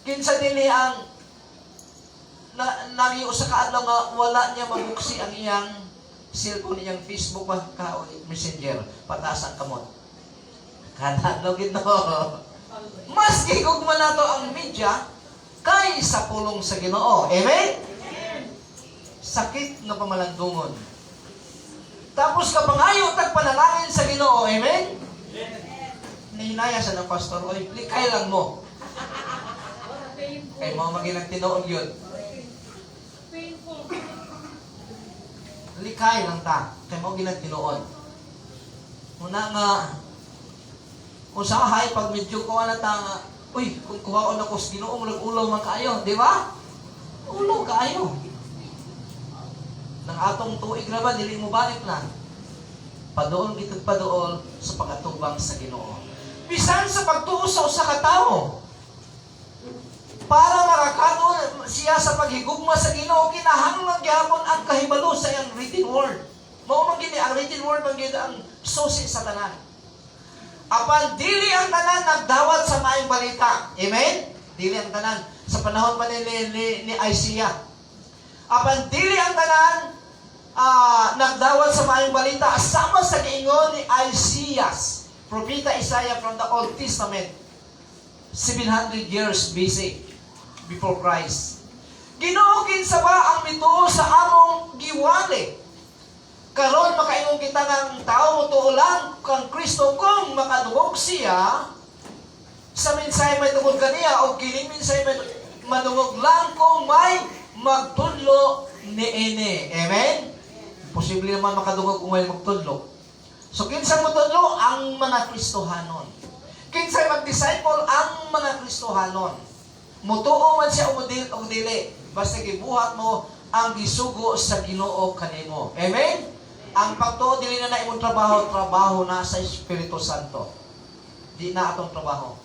Kinsa dili ang nariyo sa kaadlaw nga wala niya mabuksi ang iyang cellphone, iyang Facebook ka Messenger, pataas ang kamot. Kada adlaw gid no. Mas gigugma nato ang media kaysa pulong sa Ginoo. Amen? Sakit nga pamalandungon. Tapos kapangayo tag panalangin sa Ginoo. Amen? Nihinaya sa ng pastor, oy, likay lang mo. Kay mo magilang tinuod yun. Likay lang ta. Kay mo gilang tinuod. Una nga, usahay pag medyo kuha na ta nga, uy, kung kuhaon ako sa Ginoo, ulaw man kaayo. Di ba? Ulaw kaayo. Nang atong tuig na ba, dili mo balik na. Padoon kitag padoon sa pagkatubang sa Ginoo. Bisan sa pagtuo sa usa ka tawo, para makakatuon siya sa paghigugma sa Ginoo, kinahanglan gyapon ang kahibalo sa iyang written word. Mao man gini ang written word man gid ang susi sa tanan. Apan dili ang tanan nagdawat sa maayong balita. Amen? Dili ang tanan sa panahon pa ni Isaiah. Apan dili ang tanan nagdawat sa maayong balita sama sa giingon ni Isaiah, propeta Isaiah from the Old Testament, 700 years BC. Before Christ. Ginoo kinsa ba ang mituo sa among giwali? Karon makaingon kita nga tao mutuo lang kang Kristo kung makadungog siya sa mensahe may tungod kaniya o kining mensahe may madungog lang kung may magtudlo niini. Amen? Posible naman makadungog kung may magtudlo. So kinsa magtudlo? Ang mga Kristohanon. Kinsa mag-disciple? Ang mga Kristohanon. Mutuo man siya o dili, basta gibuhat mo ang gisugo sa Ginoo kanimo. Amen? Ang pagtuo dili na imong trabaho na sa Espiritu Santo. Di na atong trabaho.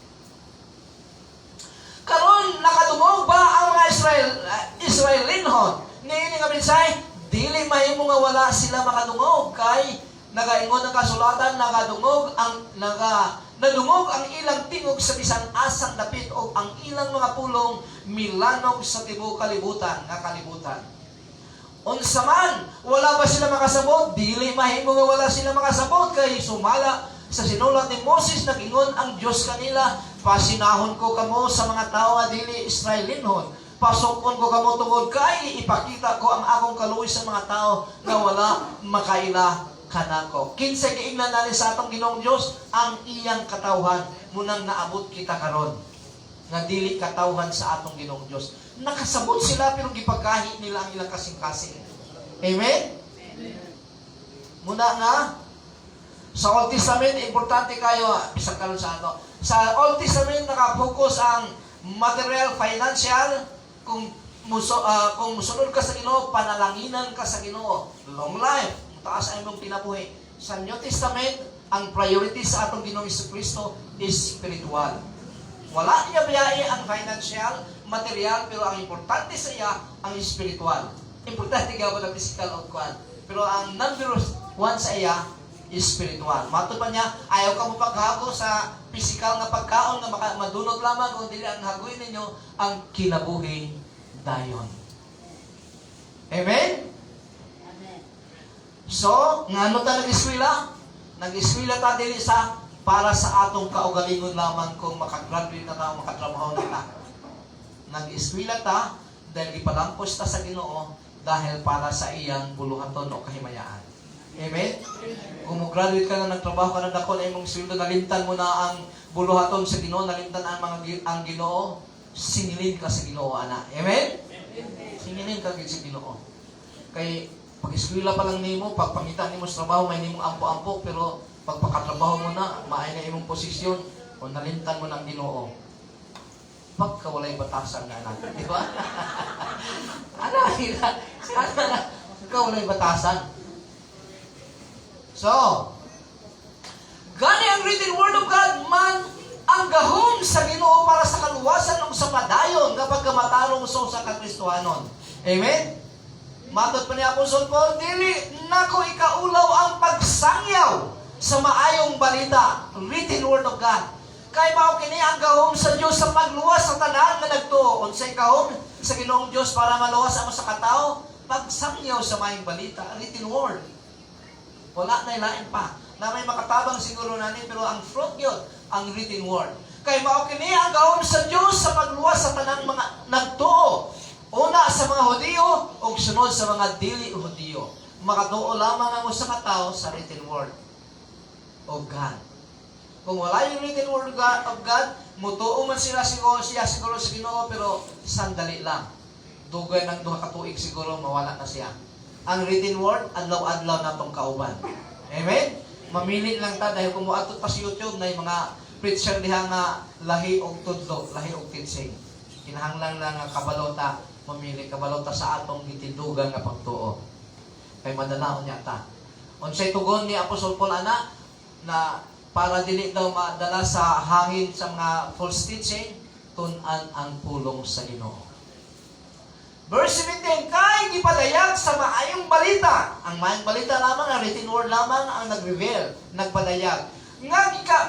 Karon nakadungog ba ang mga Israelinhon? Niini nga mensahe, dili mahimo nga wala sila makadungog kay nagaingon ang kasulatan, nadungog ang ilang tingog sa bisan asang dapit o ang ilang mga pulong milanog sa tibuok kalibutan. Unsa man, wala ba sila makasabot? Dili mahimo nga wala sila makasabot kay sumala sa sinulat ni Moses nag-ingon ang Dios kanila, pasinahon ko kamo sa mga tao nga dili Israelinhon. Pasokon ko kamo tungod kay ipakita ko ang akong kaluoy sa mga tao nga wala makaila kanako. Kinsa giingnan nani sa atong Ginoong Dios ang iyang katawhan munang naabot kita karon. Nga dili katawhan sa atong Ginoong Dios. Nakasabot sila pero gipagkahi nila ang ilang kasing-kasing. Amen? Muna nga sa Old Testament importante kayo bisag karon sa ato. Sa Old Testament naka-focus ang material, financial, kung musunod ka sa Ginoo, panalanginan ka sa Ginoo, long life, taas ay mong pinabuhi. Sa New Testament, ang priority sa atong Ginoong Jesucristo is spiritual. Wala niya biyahe ang financial, material, pero ang importante sa iya, ang spiritual. Importante gawin ang physical o kwan. Pero ang number one sa iya, is spiritual. Mato pa niya, ayaw ka mo paghago sa physical na pagkaon na madunot lamang, kung dili ang hagoy ninyo, ang kinabuhi dayon. Amen? So, ngano ta nag-eskwela? Nag-eskwela ta dili sa para sa atong kaugalingon lamang kung makagraduate na ta, makatrabaho na ta. Nag-eskwela ta dahil ipalampos ta sa Ginoo dahil para sa iyang buluhaton o kahimayaan. Amen? Kung mo-graduate ka na, nagtrabaho ka na dako na imong sweldo, nalimtan mo na ang buluhaton sa Ginoo, nalimtan ang ang Ginoo, singilin ka sa Ginoo, ana. Amen? Singilin ka sa Ginoo. Kay pag-eskwela pa lang nimo, pagpangita nimo sa trabaho, may nimong ampo-ampo, pero pagpakatrabaho mo na, maay na imong posisyon, o nalimtan mo ng Ginoo. Pagkawalay batasan na anak. Di ba? Sana kawalay batasan. So, gani ang written word of God man ang gahom sa Ginoo para sa kaluwasan ng sa padayon kapag kamatarong so sa kakristohanon. Amen? Matot pa ni Apostol Paul, dili nako ikaulaw ang pagsangyaw sa maayong balita, written word of God. Kay mao kini ang gahom sa Dios sa pagluwas sa tanan nga nagtuo. Unsay gahom sa Ginoong Dios para maluwas ang sa katao? Pagsangyaw sa maayong balita, written word. Wala na ilain pa. Na may makatabang siguro nani, pero ang fruit yun, ang written word. Kay mao kini ang gahom sa Dios sa pagluwas sa tanang mga nagtuo. Una sa mga Hudiyo o sunod sa mga dili Hudiyo. Makatuo lamang ang usa ka tawo sa written word of God. Kung wala yung written word of God, mutuo man siya siguro sa Ginoo, pero sandali lang. Dugay ng 2 ka tuig siguro mawala na siya. Ang written word, adlaw-adlaw na itong kauban. Amen? Mamili lang ta dahil kung muatot pa sa YouTube na yung mga preacher diha nga lahi og tudlo, lahi og tinsing. Kinahanglan lang nga kabalota, mamili kabalota sa atong gitindugan nga pagtuo. Kay madanaon niya ta. Unsay tugon ni Apostol Paul ana na para dili daw madala sa hangin sa mga false teaching, tun-an ang pulong sa Ginoo. Verse 17, kay gipadayag sa maayong balita. Ang maayong balita lamang, ang written word lamang ang nag-reveal, nagpadayag. Nga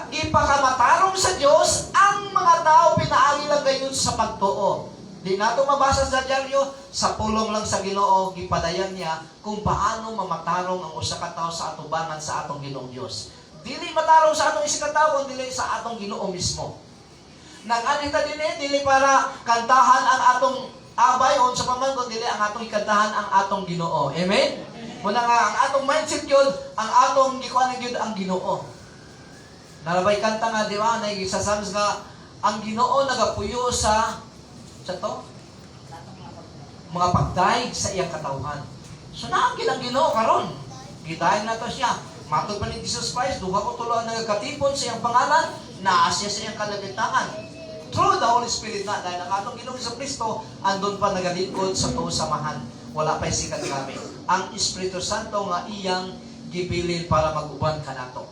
gipakamatarong sa Dios ang mga tao pinaagi lang gayon sa pagtuo. Di nato mabasa sa dyaryo, sa pulong lang sa Ginoo gipadayag niya kung paano mamatarong ang usa ka tawo sa atubangan sa atong Ginoong Dios. Dili matarong sa atong isa ka tawo, dili sa atong Ginoo mismo. Nag-anita dili para kantahan ang atong abay on sa pamangkon, dili ang atong ikantahan ang atong Ginoo. Amen? Muna nga ang atong mindset yun, ang atong gikuan gyud ang Ginoo. Nalabay kanta nga di ba, nay sa Psalms nga ang Ginoo nagapuyo sa to mga pagdaig sa iyang katawhan. So naangkin ang Ginoo karon. Gidayon na to siya. Matod pa ni Jesus Christ, duha ko tulo ang nagkatipon sa iyang pangalan, naasya sa iyang kalagitnaan. Through the Holy Spirit na, dahil ang atong Ginoong Kristo, andun pa nagalingkod sa tuo samahan. Wala pa'y sikat kami. Ang Espiritu Santo nga iyang gibilin para mag-uban ka nato.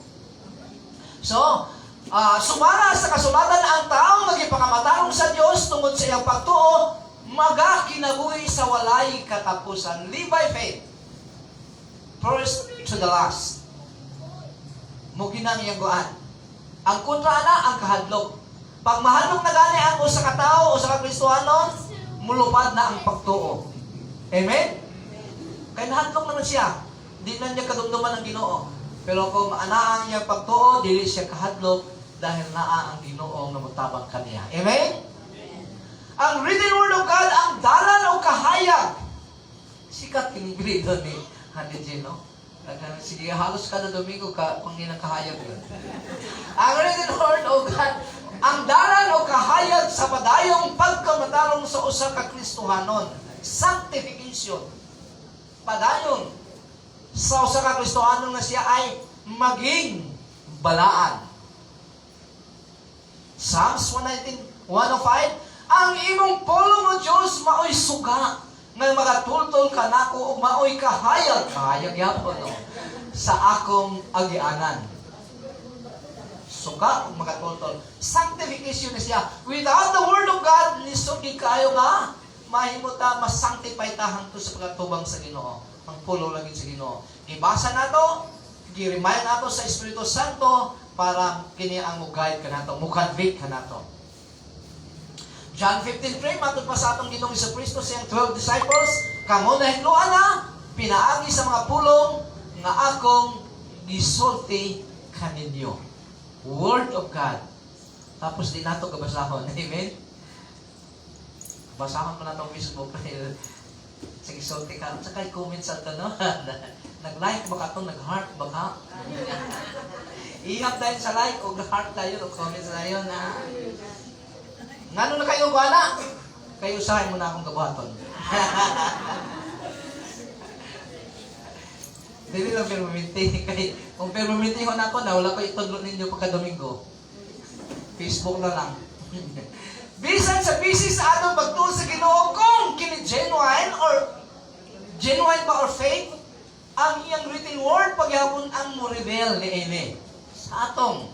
So, sumara sa kasulatan ang taong nagipakamatarong sa Diyos tungod sa iyang pagtuo, magakinabuhi sa walay katapusan. Live by faith. First to the last. Muginang iyang guan. Ang kontra na, ang kahadlok. Pag mahadlok na gani ang usa ka tawo o sa Kristohanon, mulupad na ang pagtuo. Amen? Kaya nahadlok naman siya. Di na niya kadumduman ng Ginoo. Pero kung anaan niya pagtuo, dili siya kahadlok dahil naa ang Ginoo nga mutabang kaniya. Amen? Ang written word of God, ang dalan o kahayag. Sikat kinibili doon ni Handy J, no? Sige, halos kada Domingo ka, kung hindi kahayag yun. Ang written word of God, ang dalan o kahayag sa padayong pagkamatarong sa usa ka Kristohanon. Sanctification. Padayon sa usa ka Kristohanon na siya ay maging balaan. Psalms 105, ang imong pulong o Diyos maoy suga nga magatultol ka nako ug maoy kahayag yapon no, sa akong agianan. Suga ug magatultol. Sanctification na siya. Without the word of God, nisugid kayo nga mahimo ta ma-sanctify ta hangtod sa pagtubang sa Ginoo. Ang pulong lagi sa Ginoo. Ibasa nato, gi-remind nato sa Espiritu Santo para kini ang mo-guide ka nato, mo-convict ka nato. John 15:3, matod pa sa atong Ginoong Kristo sa 12 disciples, kamo na hidloan na, pinaagi sa mga pulong nga akong gisulti kaninyo. Word of God. Tapos di nato kabasahon. Amen? Basahon mo na itong Facebook. Sige, sulti ka. Saka i-comment sa ito, no? Nag-like ba ka ito? Nag-heart ba ka? Ihap dahil sa like o heart tayo o comments na yun na ngano na kayo bala? Kayo usahin mo na akong kabuhaton. Dili lang permanente. Kung permanente ho na ako na wala ko itudlo ninyo pagka-Domingo. Facebook na lang. Bisan sa busy sa atong pagtuo sa Ginoo kung kini genuine ba or fake ang iyang written word pagyapon ang mo reveal ni Ene sa atong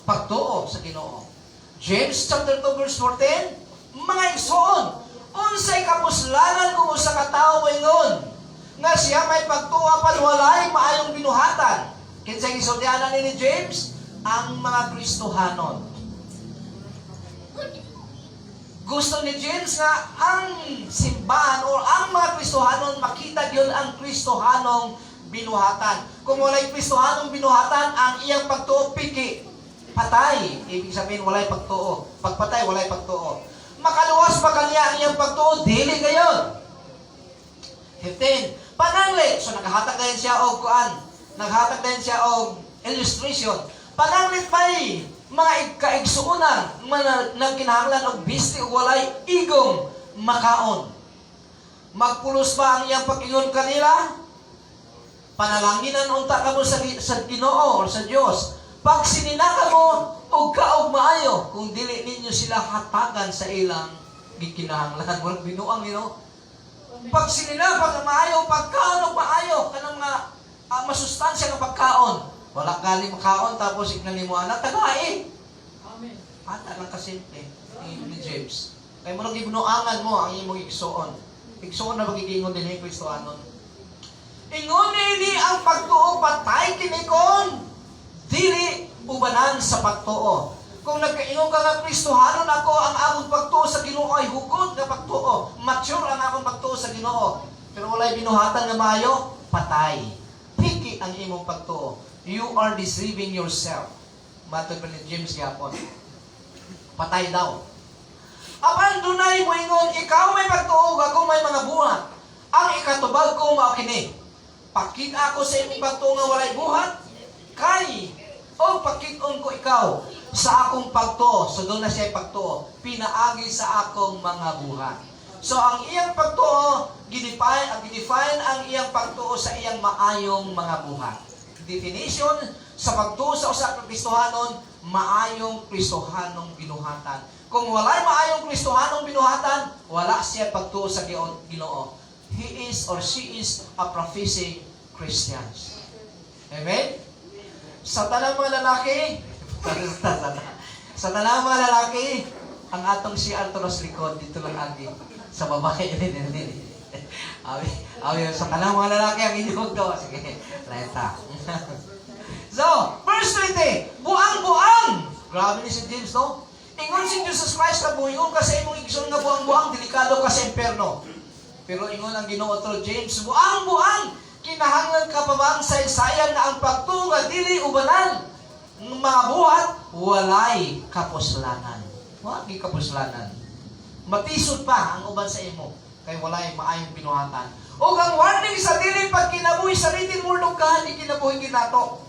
pagtuo sa Ginoo. James chapter 2 verse 14, mga igsoon, unsay kapuslanan kung usa ka tawo moingon nga siya may pagtuo pan walay maayong binuhatan. Kinsay gisultianan ni James? Ang mga Kristohanon. Gusto ni James nga ang simbahan o ang mga Kristohanon makita yun ang Kristohanong binuhatan. Kung walay Kristohanong binuhatan, ang iyang pagtuo piki, patay. Ibig sabihin, walay pagtuo. Pagpatay, walay pagtuo. Makaluwas pa kanya ang iyang pagtuo, dili gayon. 15. Pananglit. So, naghahatag din siya o kuan. Naghatag din siya o illustration. Pananglit may mga kaigsuunan nang kinahanglan og bisti o walay igong makaon. Magpulos ba ang iyang pag-ingon kanila? Panalanginan unta kamo sa Ginoo o sa Dios. Pag sininaka mo og kaog maayo kung dili ninyo sila hatagan sa ilang gikinahanglan. Walang binuang nino. Pag sininaka nga maayo, pagkaon og maayo kanang masustansya ng pagkaon. Wala gali makaon tapos ignan mo anak tagay. Amen. Ata lang kasimple ni James. Kay mo gibunuangan mo ang imong igsoon. Igsoon na magigingon din ni Kristohanon. Ingon ni ang pagtuo patay kini kon dili ubanan sa pagtuo. Kung nagkaingon ka nga Kristohanon ako, ang akong pagtuo sa Ginoo ay hugod nga pagtuo. Mature ang akong pagtuo sa Ginoo. Pero walay binuhatan nga maayo, patay. Piki ang imong pagtuo. You are deceiving yourself. Matod pa ni James gapon. Patay daw. Apan dunay mo ingon, ikaw may pagtuo, ako may mga buhat. Ang ikatubag ko mao kini. Pakita ako sa imong pagtuo nga walay buhat. Kay o pakit-on ko ikaw sa akong pagtuo. So doon na siya pagtuo. Pinaagi sa akong mga buhat. So ang iyang pagtuo, gidefine ang iyang pagtuo sa iyang maayong mga buhat. Definition sa pagtuo sa usa ka Kristohanon, maayong Kristohanong binuhatan. Kung walay maayong Kristohanong binuhatan, wala siya pagtuo sa Ginoo. He is or she is a professing Christians. Amen? Sa tanang mga lalaki, sa tanang mga lalaki, ang atong si Arturos likod dito lang agi sa babae. Sa tanang mga lalaki ang inyong to. Sige, leta. So, verse 20, buang-buang. Grabe ni si James, no? Ingon si Jesus Christ na buingon ka sa imong igsoon nga buang-buang, delikado ka sa imperno. Pero ingon ang Ginoo tro James, buang-buang, kinahanglan ka pa bang saysayan na ang pagtuga dili ubanan ng mga buhat, walay kapuslanan. Wagi kapuslanan. Matisod pa ang uban sa imo, kay walay maayong binuhatan. O ang warning sa dili pag kinabuhi sa written word of God, di kinabuhi ginato.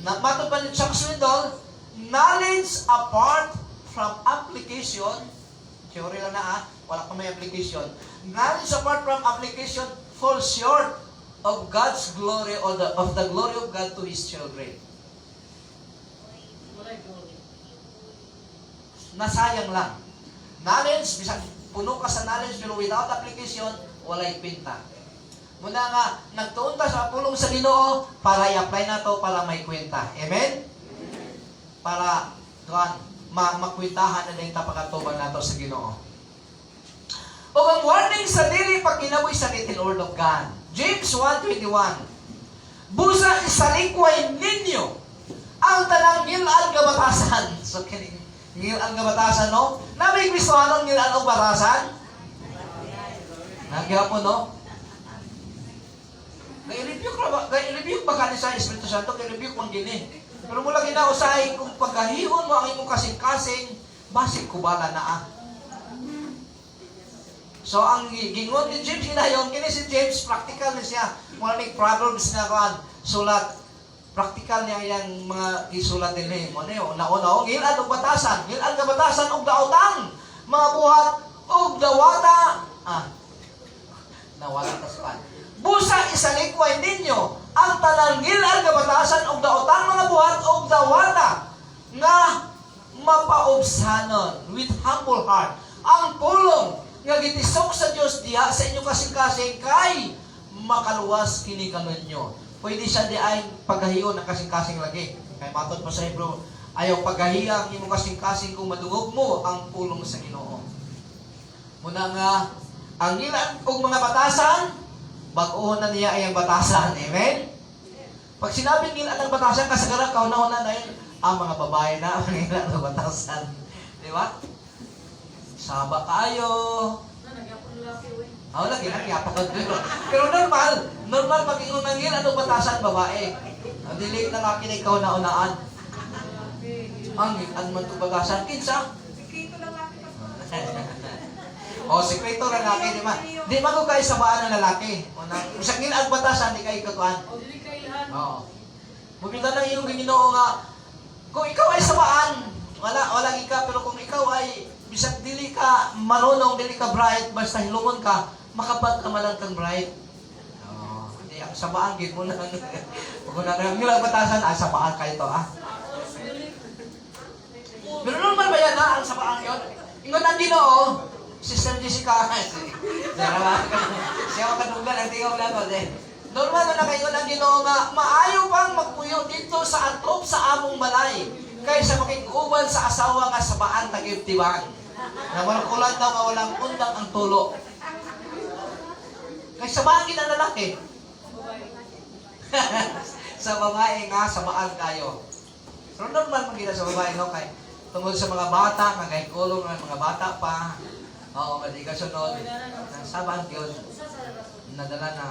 Matod pa ni Chuck Swindoll, knowledge apart from application, theory lang na wala pa may application. Knowledge apart from application falls short of God's glory or of the glory of God to His children. Nasayang lang. Knowledge, bisag puno ka sa knowledge pero without application, walay pinta. Muna nga, nagtuon ta sa pulong sa Ginoo para i-apply na to para may kwenta. Amen? Para makwentahan na din tapakatuban na to sa Ginoo. O ang warning sa dili pag kinabuhi sa written word of God. James 1:21. Busa isalikway ninyo ang tanang ngilaan nga batasan. So, ngilaan nga batasan, no? Nabay Kristohanon ngilaan o batasan? Nagyapon, no? Kay-rebuke ba ka sa Espiritu Santo? Kay-rebuke man gini. Pero mula ginausahay, kung pagkahihon mo ang imong kasing-kasing, basig kubala na So, ang gingon ni James hinayon, kini si James, practical na siya. Mga problems na kuan sulat. Practical niya yung mga isulat din eh. Mo niyo, nauna, gilan og batasan. Gilan nga batasan og daotang. Mga buhat og dawata. Nawala ta sa busa isalikway ninyo ang tanang gilan nga batasan og daotang mga buhat og dawata nga mapaobsanon with humble heart. Ang pulong nga gitisok sa Dios diha sa inyong kasing-kasing kay makaluwas kini kanunyo. Pwede siya di ay paghahiyon ng kasing-kasing lagi. Kay matod pa sa Hebrew, ayaw paghahiya ang imong kasing-kasing kung madungog mo ang pulong sa Ginoo. Muna nga, ang ilan kong mga batasan, bag-o na niya ay ang batasan. Amen? Pag sinabing ilan ang batasan, kasagaran kauna-una dahil ang mga babae na ang ilan ang batasan. Di ba? Saba kayo. Lagi nagyapakad dito. Pero normal pag-ingon ng ilan ang batasan, babae. Ang dili na laki na ikaw na unaan. Ang man ito batasan, kinsa? Sekreto lang laki, di ba? Di ba ko kayo sabaan ng lalaki? Isang ilang batasan, di kayo katuan. Oo. Bukita ng iyong Ginoo nga, kung ikaw ay sabaan, wala ka, pero kung ikaw ay bisag dili ka marunong, dili ka bright, basta hilumon ka, makapat ka malang kang bright. Hindi, ang sabaan, gid mo na. Kung ang ilang batasan, sabaan kayo to, Pero normal ba yan, ang sabaan yun? Ingon ang Ginoo, Sister Jessica, siya ang kanuglan, ang tingaw na ko. Normal na kayo ng Ginoo nga, maayo pang magpuyo dito sa atop sa among balay, kaysa makikuban sa asawa nga sabaan tagibtiban. Na walang kulan daw nga walang undang ang tulo. Kay sabaan gid ang lalaki. Sa babae nga sabaan kayo. Pero normal magkita sa babae no kay tungod sa mga bata, nga kay kulong ng mga bata pa. Oo, mali ka sunod. Sabaan yun. Nadala na.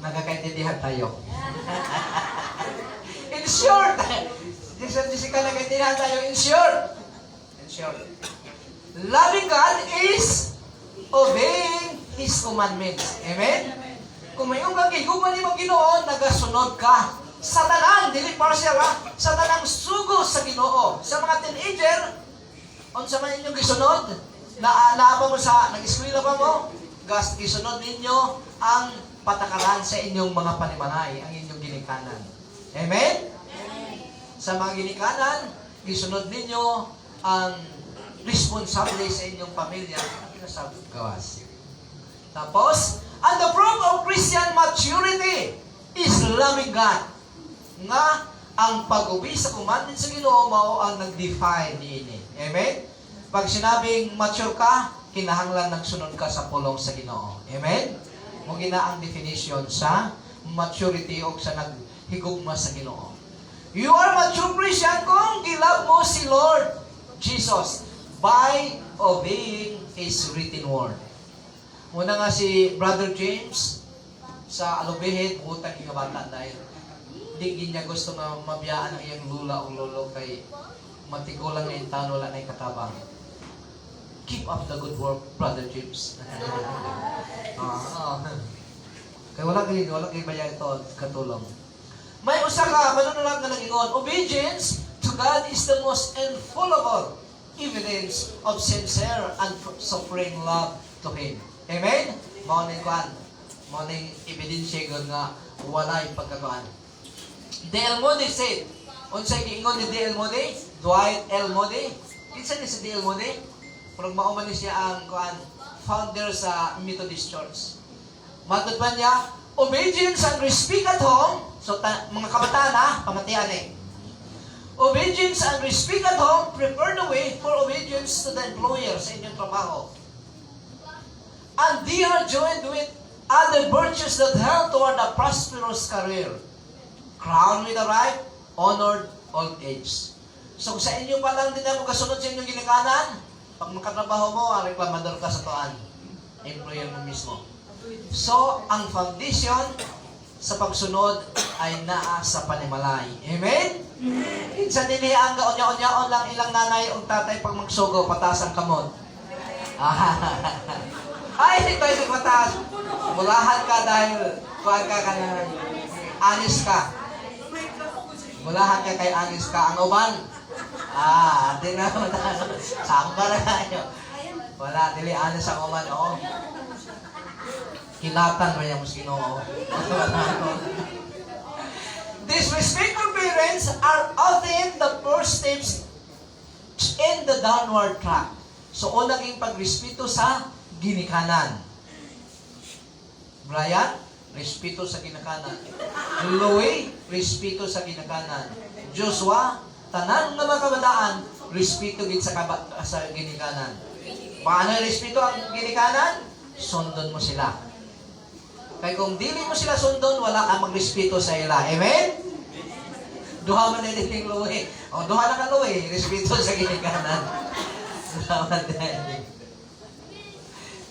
Nagkakaintindihan tayo. In short, Jessica, nagkaintindihan tayo. In short, loving God is obeying His commandments. Amen? Kung may kang higuman ni mong Ginoo, nagasunod ka. Sa tanan, dili partial sa tanang sugo sa Ginoo. Sa mga teenager, unsa man inyong gisunod, naapa mo sa, nag-eskwela pa mo, gisunod ninyo ang patakaran sa inyong mga panimalay, ang inyong ginikanan. Amen? Sa mga ginikanan, gisunod ninyo ang responsable sa inyong pamilya ang pinasabot gawas. Tapos, and the proof of Christian maturity is loving God. Nga, ang pag-ubi sa commandments sa Ginoo mao ang nag-define niini. Amen? Pag sinabing mature ka, kinahanglan nagsunod ka sa pulong sa Ginoo. Amen? Mo gina ang definition sa maturity o sa naghigugma sa Ginoo. You are mature Christian kung gilab mo si Lord Jesus by obeying His written word. Muna nga si Brother James sa Alubihid, butang ingabatan dahil hindi niya gusto nga mabiyaan ang iyang lula o lolo kay matigulang na intan, wala na yung katabang. Keep up the good work, Brother James. Kaya wala kayo bayan ito katulong. May usa ka, manunulat na nag-ingon, obedience to God is the most infallible evidence of sincere and suffering love to Him. Amen? Mauning kwan. Mauning ebidensya nga walay pagkatuan. D.L. Moody said, unsay giingon ni D.L. Moody? Dwight L. Moody. Kinsa ni si D.L. Moody? Pero mauman ni siya ang founder sa Methodist Church. Matod pa niya, obedience and respect at home. So, mga kabataan pamatian obedience and respect at home prepare the way for obedience to the employer sa inyong trabaho. And they are joined with other virtues that help toward a prosperous career. Crowned with a right, honored old age. So, sa inyo pa lang din mo kasunod sa inyong ginikanan, pag makatrabaho mo, reklamador ka sa tuan. Employer mo mismo. So, ang foundation sa pagsunod ay naa sa panimalay. Amen? Sa nili ang gaonya-onyaon lang ilang nanay o tatay pag magsugo, patas ang kamot. Ay, ito ay mataas. Mulahan ka dahil kuhan ka na anis ka. Mulahan ka kay anis ka. Ang uban. Di na mataas. Samba na kayo. Wala, dili anis ang uban. Oo. Kinatan mo yung Ginoo. Disrespectful parents are often the first steps in the downward track. So, unang yung pagrespeto sa ginikanan. Brian, respeto sa ginikanan. Louie, respeto sa ginikanan. Joshua, tanan nga mga kabataan, respeto gid sa ginikanan. Paano respeto ang ginikanan? Sundon mo sila. Kaya kung dili mo sila sundon, wala kang magrespeto sa ila. Amen? Duha man din yung Louie. O, duha na ka Louie, respeto sa ginikanan.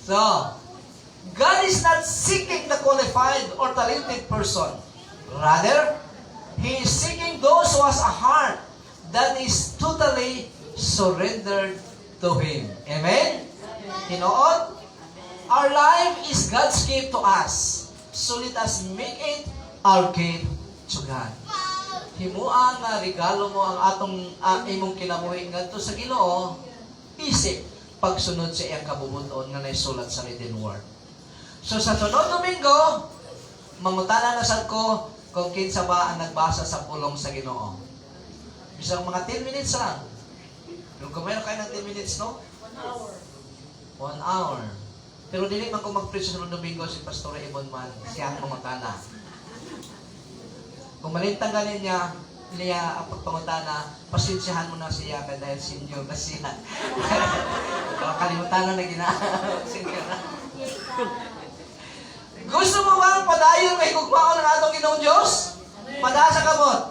So, God is not seeking the qualified or talented person. Rather, He is seeking those who has a heart that is totally surrendered to Him. Amen? Tinood? Our life is God's gift to us. So let us make it our gift to God. Himuang nga regalo mo ang atong imong kinabuhi ngadto sa Ginoo, isip pagsunod sa iyang kabubuton nga naisulat sa written word. So sa sunod Domingo, mangutana na sad ko kung kinsa ba ang nagbasa sa pulong sa Ginoo. Bisang mga 10 minutes lang. Kung meron kayo ng 10 minutes, no? 1 hour. 1 hour. Pero dili man ko mag-preach sa sunod Domingo si Pastor Ibon man, siya ang mangutana. Kung malintang ganin niya ang pagpangutana, pasensyahan mo na siya dahil senior na siya. Kalimutan na senior na. Gusto mo bang padayon may kugmaon ng atong Ginoong Diyos? Pada sa kamot.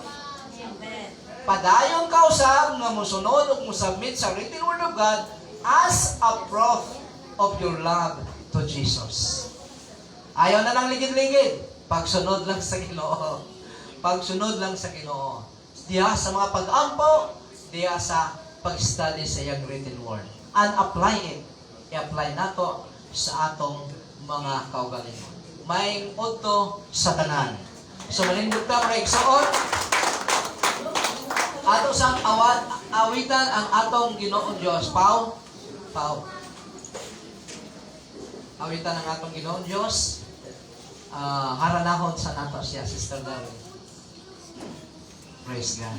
Padayon ka usab nga mosunod ug mosubmit sa written word of God as a proof of your love to Jesus. Ayaw na lang ligid-ligid. Pagsunod lang sa Ginoo. Pagsunod lang sa Ginoo. Diya sa mga pag-ampo, diya sa pag-study sa iyang written word. And apply it. I-apply nato sa atong mga kaugalingon. May udto sa tanan. So malindot ta mga igsoon. Ato sang awitan ang atong Ginoong Dios. Pau. Awitan ang atong Ginoong Dios. Haranahon sa nato siya, Sister Darwin. Praise God.